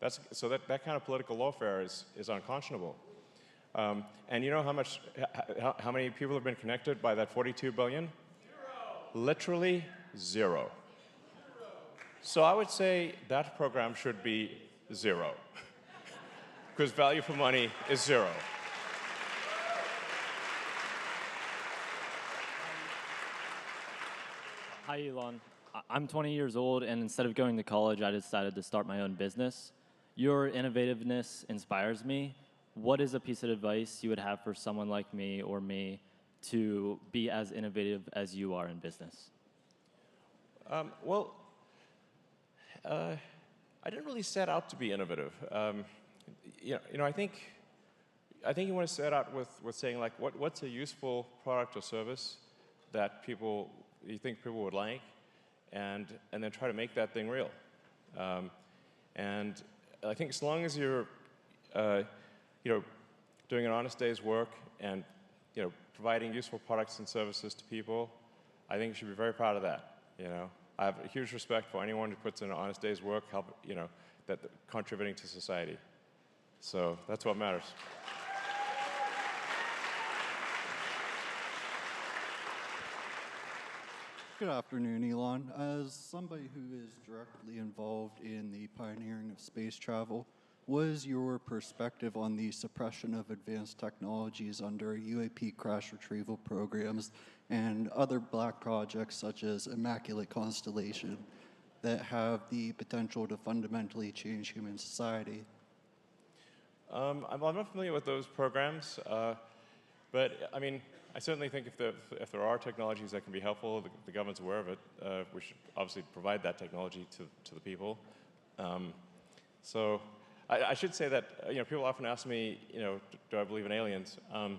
That kind of political lawfare is unconscionable. And you know how many people have been connected by that 42 billion? 0. Literally 0. So I would say that program should be 0. Because value for money is 0. Hi, Elon. I'm 20 years old, and instead of going to college, I decided to start my own business. Your innovativeness inspires me. What is a piece of advice you would have for someone like me or me to be as innovative as you are in business? I didn't really set out to be innovative. I think you want to set out with saying like, what's a useful product or service that you think people would like, and then try to make that thing real. And I think as long as you're doing an honest day's work and providing useful products and services to people, I think you should be very proud of that. I have a huge respect for anyone who puts in an honest day's work, contributing to society. So that's what matters. Good afternoon, Elon. As somebody who is directly involved in the pioneering of space travel, what is your perspective on the suppression of advanced technologies under UAP crash retrieval programs and other black projects such as Immaculate Constellation that have the potential to fundamentally change human society? I'm not familiar with those programs, but I mean, I certainly think if there are technologies that can be helpful, the government's aware of it, we should obviously provide that technology to the people. I should say that people often ask me, do I believe in aliens? I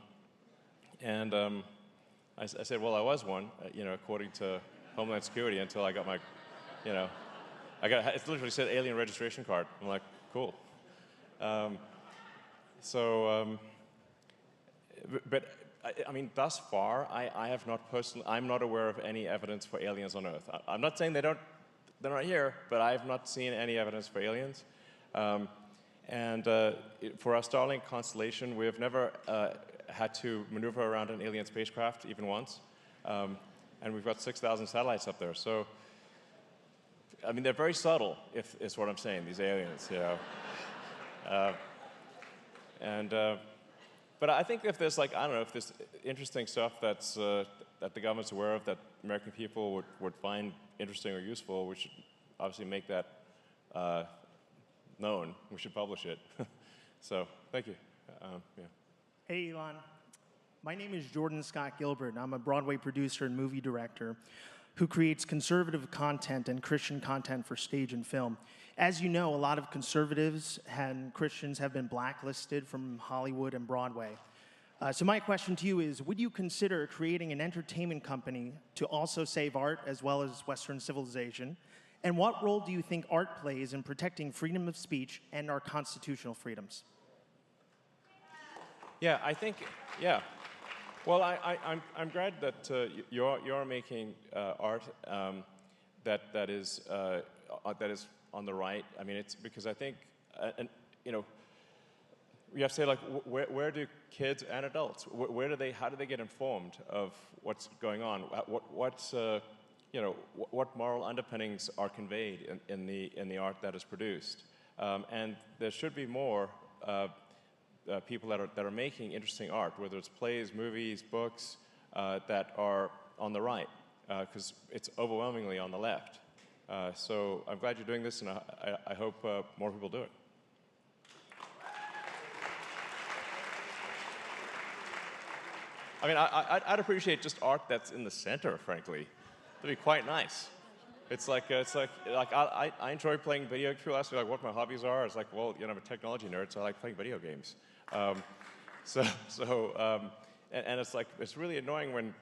said, well, I was one, according to Homeland Security until I got my, it literally said alien registration card. I'm like, cool. But I mean, thus far, I have not personally, I'm not aware of any evidence for aliens on Earth. I'm not saying they're not here, but I have not seen any evidence for aliens. For our Starlink constellation, we have never had to maneuver around an alien spacecraft even once. And we've got 6,000 satellites up there. So, I mean, they're very subtle, is what I'm saying, these aliens, But I think if there's if there's interesting stuff that the government's aware of that American people would find interesting or useful, we should obviously make that known. We should publish it. So, thank you. Hey, Elon. My name is Jordan Scott Gilbert, and I'm a Broadway producer and movie director who creates conservative content and Christian content for stage and film. As you know, a lot of conservatives and Christians have been blacklisted from Hollywood and Broadway. So my question to you is, would you consider creating an entertainment company to also save art as well as Western civilization? And what role do you think art plays in protecting freedom of speech and our constitutional freedoms? Yeah, I think, yeah. Well, I'm glad that you're making art that is on the right. I mean, it's because I think, we have to say, like, where do kids and adults, how do they get informed of what's going on? What moral underpinnings are conveyed in the art that is produced? And there should be more people that are making interesting art, whether it's plays, movies, books, that are on the right, because it's overwhelmingly on the left. So I'm glad you're doing this, and I hope more people do it. I mean, I'd appreciate just art that's in the center, frankly. That'd be quite nice. It's like I enjoy playing video games. People ask me what my hobbies are. It's like, well, I'm a technology nerd, so I like playing video games. And it's like, it's really annoying when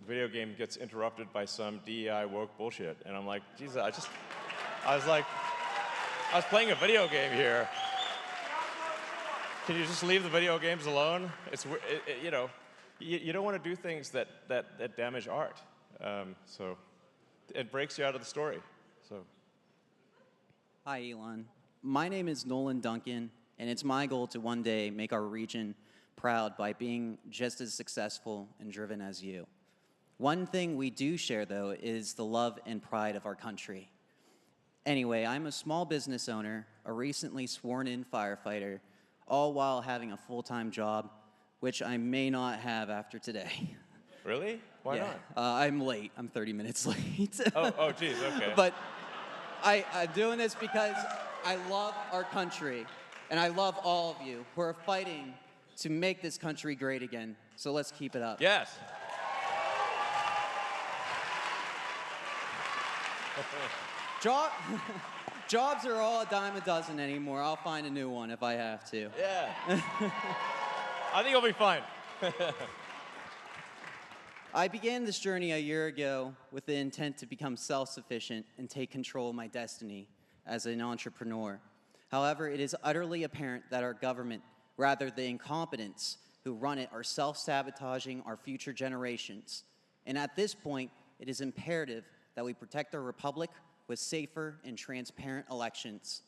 video game gets interrupted by some DEI woke bullshit. And I'm like, Jesus, I was playing a video game here. Can you just leave the video games alone? You don't want to do things that damage art. So it breaks you out of the story. So. Hi, Elon. My name is Nolan Duncan, and it's my goal to one day make our region proud by being just as successful and driven as you. One thing we do share, though, is the love and pride of our country. Anyway, I'm a small business owner, a recently sworn-in firefighter, all while having a full-time job, which I may not have after today. Really? Why not? I'm late. I'm 30 minutes late. Oh, geez, okay. But I'm doing this because I love our country, and I love all of you who are fighting to make this country great again. So let's keep it up. Yes. Jobs are all a dime a dozen anymore. I'll find a new one if I have to. Yeah. I think you'll be fine. I began this journey a year ago with the intent to become self-sufficient and take control of my destiny as an entrepreneur. However, it is utterly apparent that our government, rather the incompetents who run it, are self-sabotaging our future generations. And at this point, it is imperative that we protect our republic with safer and transparent elections.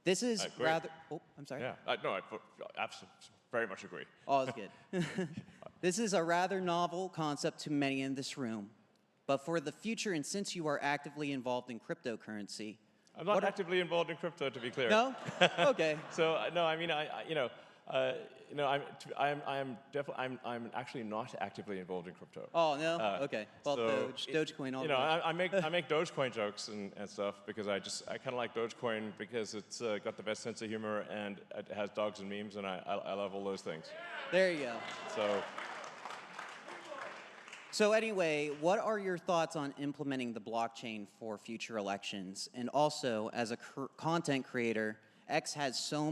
This is rather... Oh, I'm sorry. Yeah, I absolutely, very much agree. All is good. This is a rather novel concept to many in this room. But for the future, and since you are actively involved in cryptocurrency... I'm not actively involved in crypto, to be clear. No? Okay. So, no, I mean, I'm actually not actively involved in crypto. Oh, no? Okay. Well, so Dogecoin all the way. I make Dogecoin jokes and stuff because I kind of like Dogecoin because it's got the best sense of humor and it has dogs and memes, and I love all those things. There you go. So anyway, what are your thoughts on implementing the blockchain for future elections? And also, as a content creator, X has so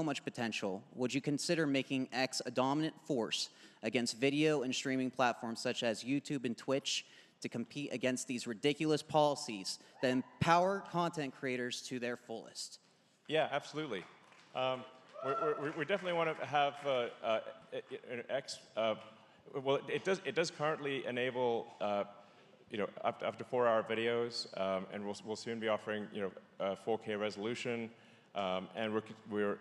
much potential. Would you consider making X a dominant force against video and streaming platforms such as YouTube and Twitch to compete against these ridiculous policies that empower content creators to their fullest? Yeah, absolutely. We definitely want to have an X. Well, it does currently enable up to 4-hour videos, and we'll soon be offering 4K resolution, and we're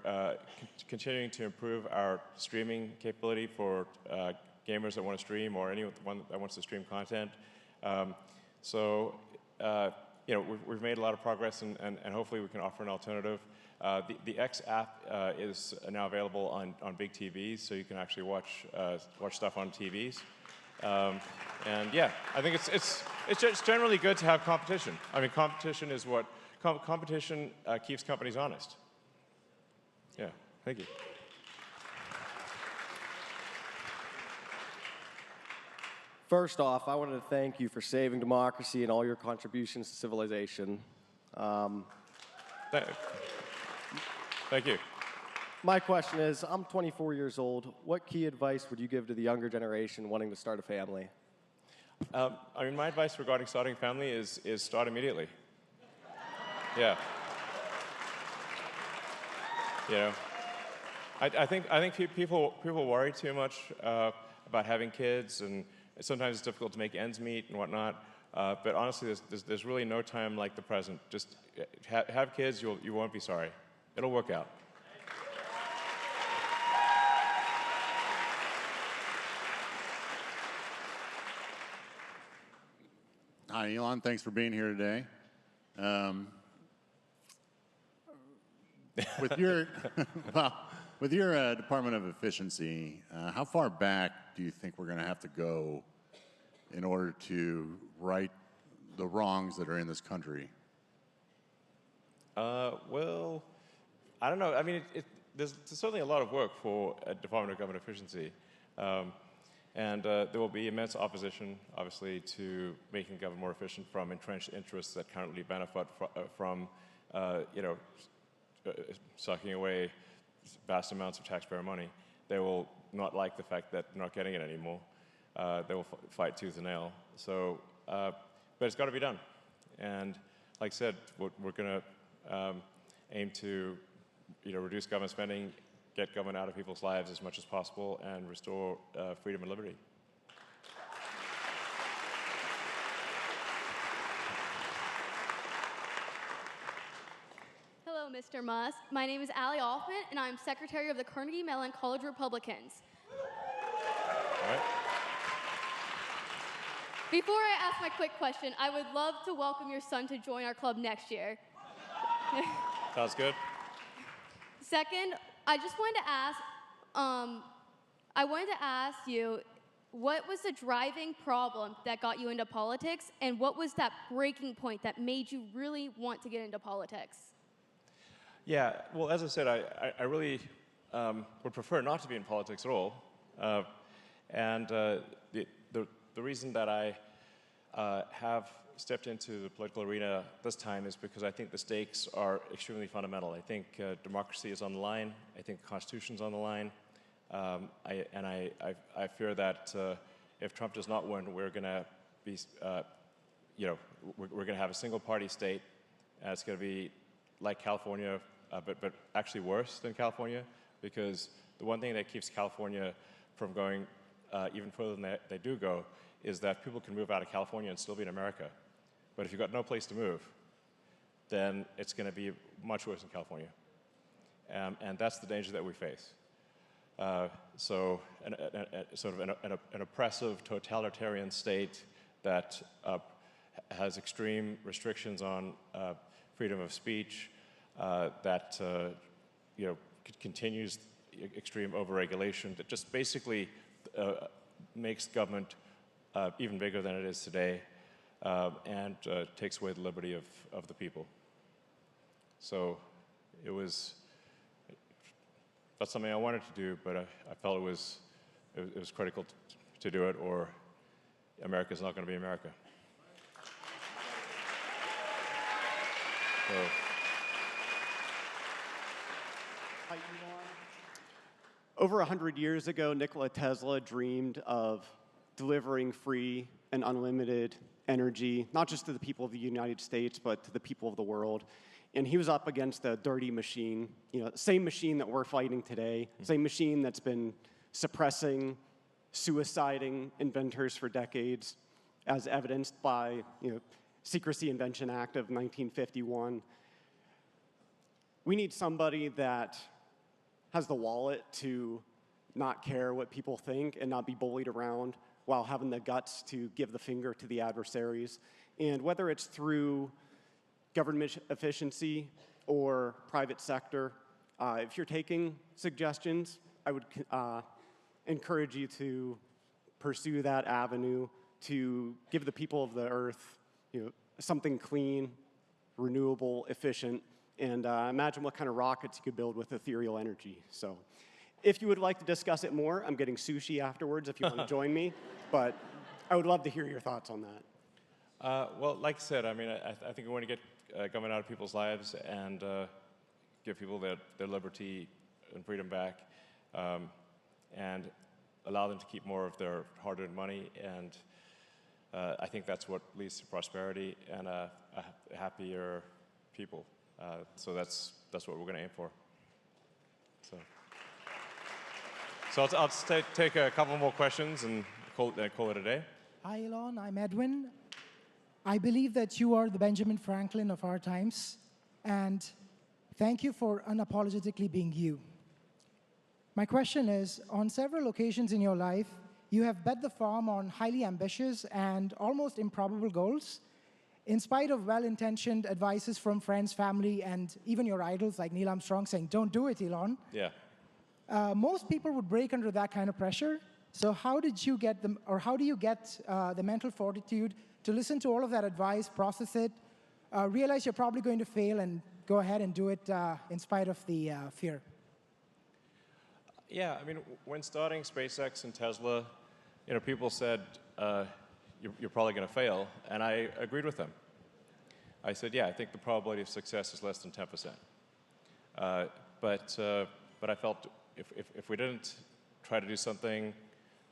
continuing to improve our streaming capability for gamers that want to stream or anyone that wants to stream content. We've made a lot of progress, and hopefully we can offer an alternative. The X app is now available on big TVs, so you can actually watch stuff on TVs. And yeah, I think it's just generally good to have competition. I mean, competition is what competition keeps companies honest. Yeah, thank you. First off, I wanted to thank you for saving democracy and all your contributions to civilization. Thank you. My question is, I'm 24 years old. What key advice would you give to the younger generation wanting to start a family? I mean, my advice regarding starting a family is start immediately. Yeah. I think people worry too much about having kids, and sometimes it's difficult to make ends meet and whatnot. But honestly, there's really no time like the present. Just have kids. You won't be sorry. It'll work out. Hi, Elon. Thanks for being here today. With your Department of Efficiency, how far back do you think we're going to have to go in order to right the wrongs that are in this country? Well, I don't know. I mean, there's certainly a lot of work for a Department of Government Efficiency. And there will be immense opposition, obviously, to making the government more efficient from entrenched interests that currently benefit from sucking away vast amounts of taxpayer money. They will not like the fact that they're not getting it anymore. They will fight tooth and nail. So, but it's got to be done. And like I said, we're going to aim to reduce government spending, get government out of people's lives as much as possible, and restore freedom and liberty. Hello, Mr. Musk. My name is Allie Hoffman, and I'm Secretary of the Carnegie Mellon College Republicans. All right. Before I ask my quick question, I would love to welcome your son to join our club next year. Sounds good. Second, I just wanted to ask you, what was the driving problem that got you into politics, and what was that breaking point that made you really want to get into politics? Yeah, well, as I said, I really would prefer not to be in politics at all. The reason that I have stepped into the political arena this time is because I think the stakes are extremely fundamental. I think democracy is on the line. I think the Constitution's on the line. I fear that if Trump does not win, we're going to be, we're going to have a single-party state. It's going to be like California, but actually worse than California, because the one thing that keeps California from going even further than they do go is that people can move out of California and still be in America. But if you've got no place to move, then it's going to be much worse in California. And that's the danger that we face. Sort of an oppressive, totalitarian state that has extreme restrictions on freedom of speech, that continues extreme overregulation, that just basically makes government even bigger than it is today, and takes away the liberty of the people. So that's something I wanted to do, but I felt it was critical to do it, or America's not going to be America. So, Over 100 years ago, Nikola Tesla dreamed of delivering free and unlimited energy, not just to the people of the United States, but to the people of the world. And he was up against a dirty machine, same machine that we're fighting today, same machine that's been suppressing, suiciding inventors for decades, as evidenced by Secrecy Invention Act of 1951. We need somebody that has the wallet to not care what people think and not be bullied around while having the guts to give the finger to the adversaries. And whether it's through government efficiency or private sector, if you're taking suggestions, I would encourage you to pursue that avenue to give the people of the earth something clean, renewable, efficient, and imagine what kind of rockets you could build with ethereal energy. So if you would like to discuss it more, I'm getting sushi afterwards if you want to join me, but I would love to hear your thoughts on that. Well, like I said, I mean, I think we want to get government out of people's lives and give people their liberty and freedom back, and allow them to keep more of their hard-earned money. And I think that's what leads to prosperity and a happier people. So that's what we're going to aim for. So I'll just take a couple more questions and call it a day. Hi, Elon. I'm Edwin. I believe that you are the Benjamin Franklin of our times, and thank you for unapologetically being you. My question is, on several occasions in your life, you have bet the farm on highly ambitious and almost improbable goals, in spite of well-intentioned advices from friends, family, and even your idols like Neil Armstrong saying, don't do it, Elon. Yeah. Most people would break under that kind of pressure. So how did you get them, or how do you get the mental fortitude to listen to all of that advice, process it, realize you're probably going to fail, and go ahead and do it in spite of the fear? Yeah, I mean, when starting SpaceX and Tesla, people said, you're probably going to fail, and I agreed with them. I said, yeah, I think the probability of success is less than 10%. But I felt if we didn't try to do something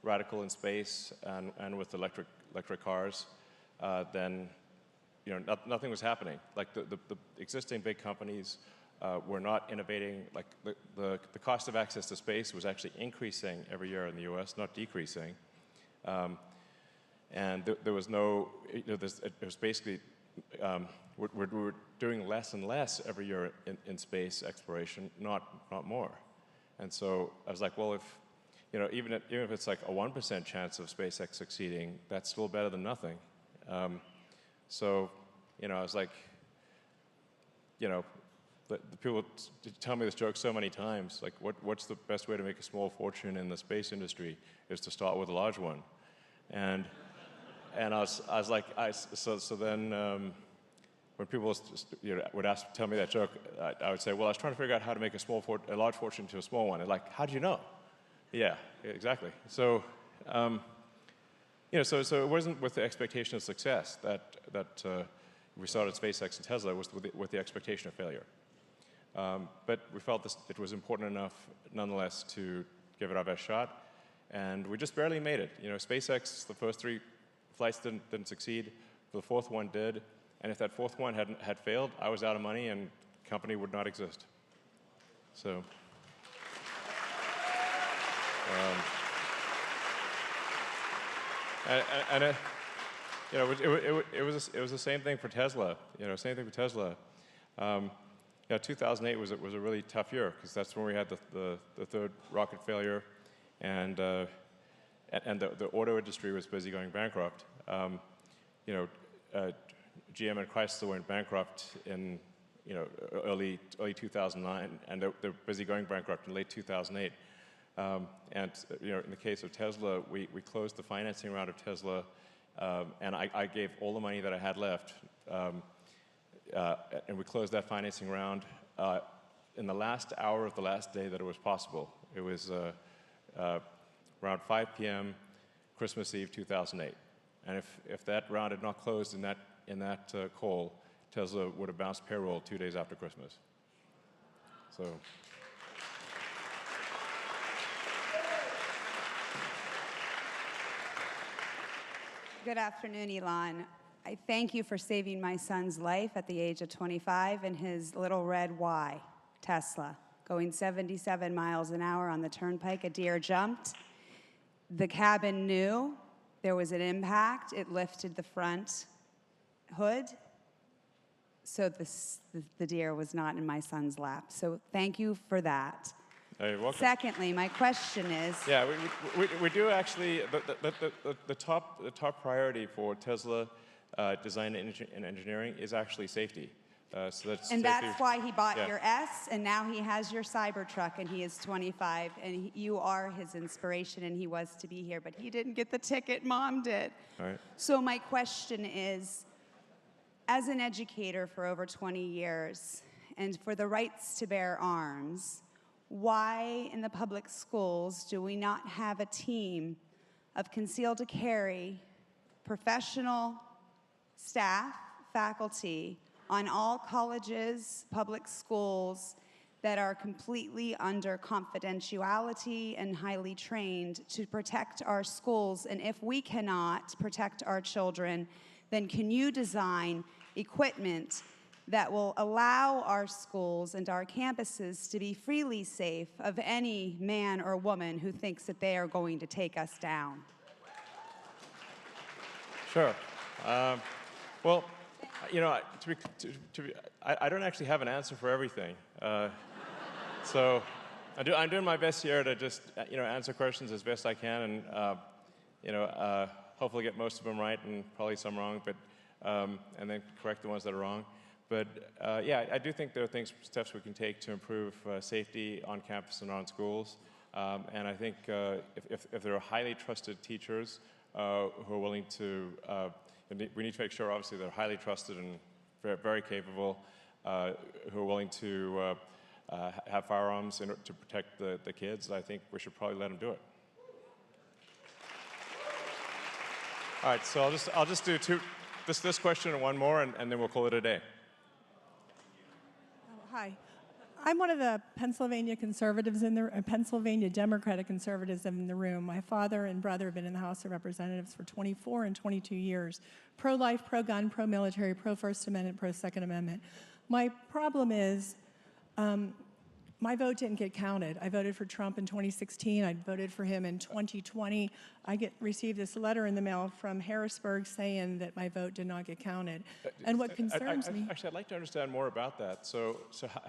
radical in space and with electric cars, then nothing was happening. Like the existing big companies were not innovating. Like the cost of access to space was actually increasing every year in the U.S., not decreasing. And there was no, it was basically, we're doing less and less every year in space exploration, not more. And so I was like, well, even if it's like a 1% chance of SpaceX succeeding, that's still better than nothing. So, I was like, the people tell me this joke so many times, like, what's the best way to make a small fortune in the space industry is to start with a large one. And I was like, so then when people would tell me that joke, I would say, well, I was trying to figure out how to make a large fortune into a small one. And like, how do you know? Yeah, exactly. So, so it wasn't with the expectation of success that we started SpaceX and Tesla. It was with the expectation of failure. But we felt it was important enough, nonetheless, to give it our best shot. And we just barely made it. SpaceX, the first 3 flights didn't succeed. The 4th one did. And if that 4th one had failed, I was out of money and the company would not exist. So. It was the same thing for Tesla. Same thing for Tesla. 2008 was a really tough year because that's when we had the 3rd rocket failure, and the auto industry was busy going bankrupt. GM and Chrysler went bankrupt in early 2009, and they're busy going bankrupt in late 2008. And in the case of Tesla, we closed the financing round of Tesla, and I gave all the money that I had left, and we closed that financing round in the last hour of the last day that it was possible. It was around 5 p.m. Christmas Eve 2008, and if that round had not closed in that call, Tesla would have bounced payroll 2 days after Christmas. So. Good afternoon, Elon. I thank you for saving my son's life at the age of 25 in his little red Y, Tesla. Going 77 miles an hour on the turnpike, a deer jumped. The cabin knew there was an impact. It lifted the front hood. So the deer was not in my son's lap. So thank you for that. You're welcome. Secondly, my question is... Yeah, we do actually, the top priority for Tesla design and engineering is actually safety. So that's why he bought your S, and now he has your Cybertruck, and he is 25, and you are his inspiration, and he was to be here, but he didn't get the ticket, Mom did. All right. So my question is, as an educator for over 20 years, and for the rights to bear arms, why in the public schools do we not have a team of concealed carry professional staff, faculty, on all colleges, public schools that are completely under confidentiality and highly trained to protect our schools? And if we cannot protect our children, then can you design equipment that will allow our schools and our campuses to be freely safe of any man or woman who thinks that they are going to take us down? Sure. Well, you know, I don't actually have an answer for everything. So I'm doing my best here to just, answer questions as best I can and, hopefully get most of them right and probably some wrong, but, and then correct the ones that are wrong. But yeah, I do think there are steps we can take to improve safety on campus and on schools. And I think if there are highly trusted teachers who are willing to, we need to make sure, obviously, they're highly trusted and very, very capable, who are willing to have firearms to protect the kids. I think we should probably let them do it. All right, so I'll just do this question and one more, and then we'll call it a day. Hi. I'm one of the Pennsylvania conservatives Pennsylvania Democratic conservatives in the room. My father and brother have been in the House of Representatives for 24 and 22 years. Pro-life, pro-gun, pro-military, pro-First Amendment, pro-Second Amendment. My problem is my vote didn't get counted. I voted for Trump in 2016. I voted for him in 2020. I received this letter in the mail from Harrisburg saying that my vote did not get counted. And what concerns me... Actually, I'd like to understand more about that. So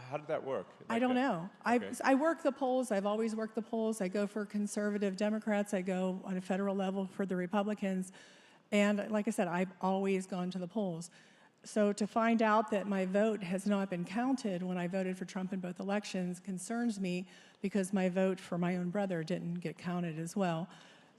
how did that work? I don't know. Okay. I work the polls. I've always worked the polls. I go for conservative Democrats. I go on a federal level for the Republicans. And like I said, I've always gone to the polls. So to find out that my vote has not been counted when I voted for Trump in both elections concerns me, because my vote for my own brother didn't get counted as well.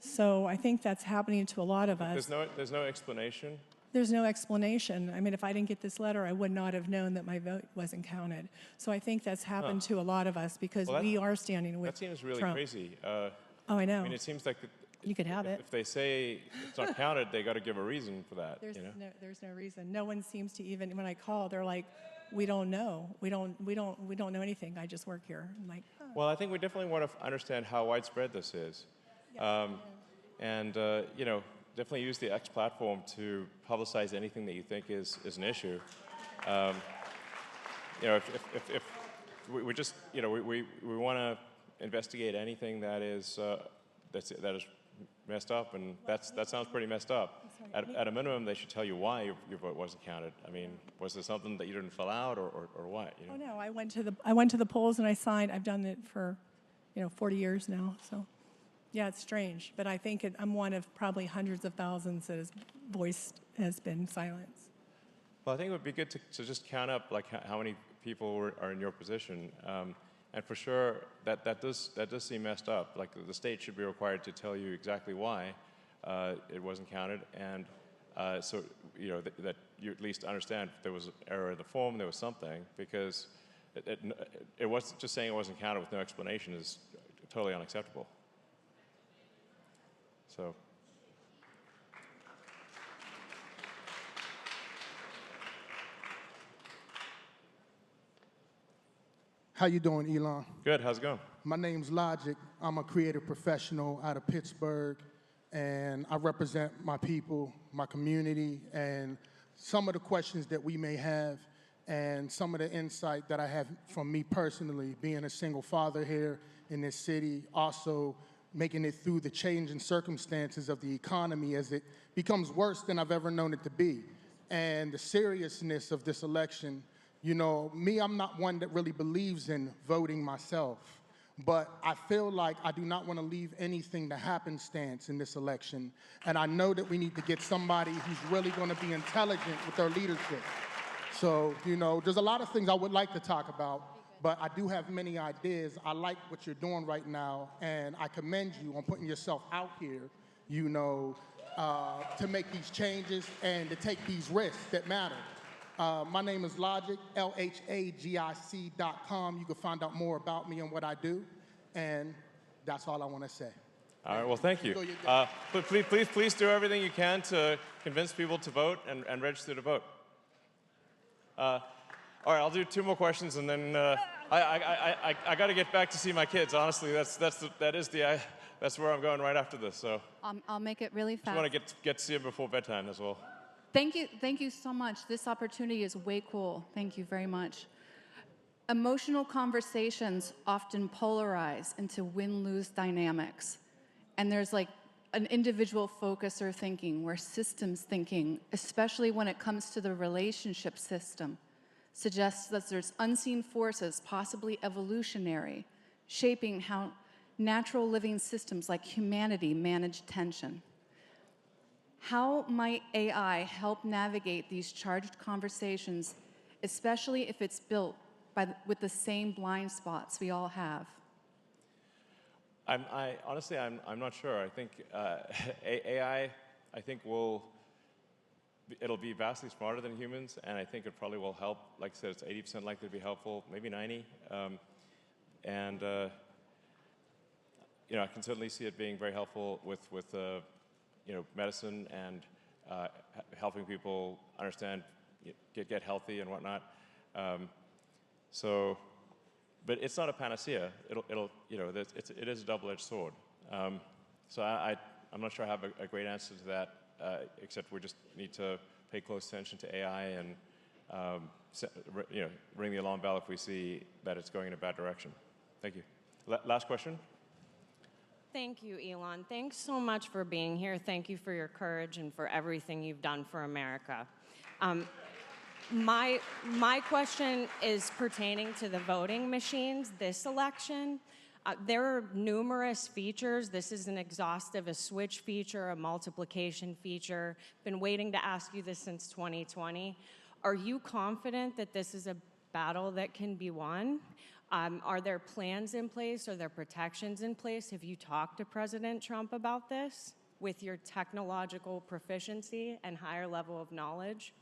So I think that's happening to a lot of us. There's no explanation? There's no explanation. I mean, if I didn't get this letter, I would not have known that my vote wasn't counted. So I think that's happened to a lot of us, because we are standing with Trump. That seems really crazy. Oh, I know. I mean, it seems like you could have it. If they say it's not counted, they got to give a reason for that. There's no reason. No one seems to even, when I call, they're like, we don't know. We don't know anything. I just work here. I'm like, huh. Well, I think we definitely want to understand how widespread this is. Yeah. And, definitely use the X platform to publicize anything that you think is an issue. If we just, we want to investigate anything that is messed up, and that sounds pretty messed up. At a minimum, they should tell you why your vote wasn't counted. I mean, was there something that you didn't fill out, or what? Oh no, I went to the polls and I signed. I've done it for 40 years now. So yeah, it's strange, but I think I'm one of probably hundreds of thousands that his voice has been silenced. Well, I think it would be good to just count up like how many people are in your position. And for sure, that does seem messed up. Like, the state should be required to tell you exactly why it wasn't counted, and so that you at least understand if there was an error in the form, there was something, because it wasn't just saying it wasn't counted with no explanation is totally unacceptable. So. How you doing, Elon? Good, how's it going? My name's Logic. I'm a creative professional out of Pittsburgh. and I represent my people, my community, and some of the questions that we may have, and some of the insight that I have from me personally, being a single father here in this city, also making it through the changing circumstances of the economy as it becomes worse than I've ever known it to be. And the seriousness of this election, you know, me, I'm not one that really believes in voting myself, but I feel like I do not want to leave anything to happenstance in this election. And I know that we need to get somebody who's really going to be intelligent with their leadership. So, you know, there's a lot of things I would like to talk about, but I do have many ideas. I like what you're doing right now, and I commend you on putting yourself out here, you know, to make these changes and to take these risks that matter. My name is Logic, LHAGIC.com. You can find out more about me and what I do, and that's all I want to say. All right, well, thank you. But please do everything you can to convince people to vote and register to vote. All right, I'll do 2 more questions, and then I got to get back to see my kids. Honestly, that's where I'm going right after this. So I'll make it really fast. I want to get to see them before bedtime as well. Thank you so much. This opportunity is way cool. Thank you very much. Emotional conversations often polarize into win-lose dynamics. And there's like an individual focus or thinking, where systems thinking, especially when it comes to the relationship system, suggests that there's unseen forces, possibly evolutionary, shaping how natural living systems like humanity manage tension. How might AI help navigate these charged conversations, especially if it's built with the same blind spots we all have? Honestly, I'm not sure. I think AI, it'll be vastly smarter than humans, and I think it probably will help. Like I said, it's 80% likely to be helpful, maybe 90. You know, I can certainly see it being very helpful with you know, medicine and helping people understand, get healthy and whatnot. But it's not a panacea. It'll you know, it is a double-edged sword. So I'm not sure I have a great answer to that, except we just need to pay close attention to AI and you know, ring the alarm bell if we see that it's going in a bad direction. Thank you. Last question. Thank you, Elon. Thanks so much for being here. Thank you for your courage and for everything you've done for America. My question is pertaining to the voting machines this election. There are numerous features. This is an exhaustive, a switch feature, a multiplication feature. Been waiting to ask you this since 2020. Are you confident that this is a battle that can be won? Are there plans in place? Are there protections in place? Have you talked to President Trump about this with your technological proficiency and higher level of knowledge?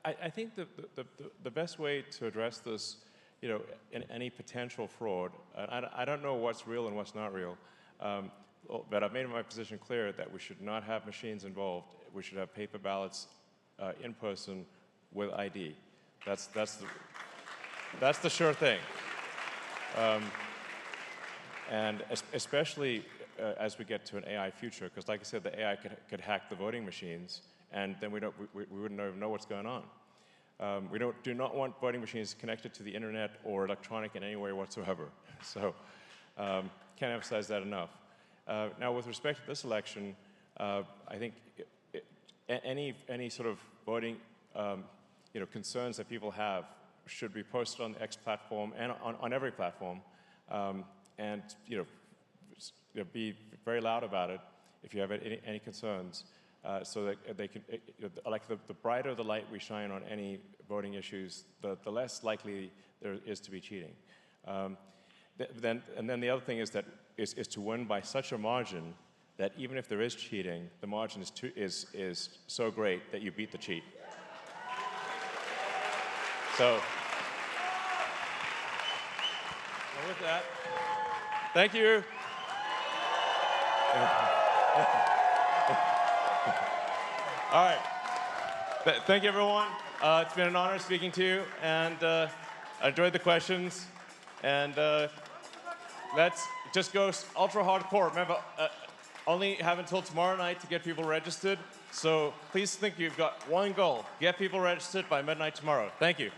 I think the best way to address this, you know, in any potential fraud, I don't know what's real and what's not real, but I've made my position clear that we should not have machines involved. We should have paper ballots in person with ID. That's the sure thing. And especially as we get to an AI future, because like I said, the AI could hack the voting machines, and then we wouldn't even know what's going on. We do not want voting machines connected to the internet or electronic in any way whatsoever. So can't emphasize that enough. Now, with respect to this election, I think any sort of voting you know, concerns that people have should be posted on the X platform and on every platform, and you know, be very loud about it if you have any concerns. So that they can, like the brighter the light we shine on any voting issues, the less likely there is to be cheating. Then the other thing is to win by such a margin that even if there is cheating, the margin is so great that you beat the cheat. So, and with that, thank you. All right. Thank you, everyone. It's been an honor speaking to you, and I enjoyed the questions. And let's just go ultra hardcore. Remember, only have until tomorrow night to get people registered. So please think you've got one goal. Get people registered by midnight tomorrow. Thank you.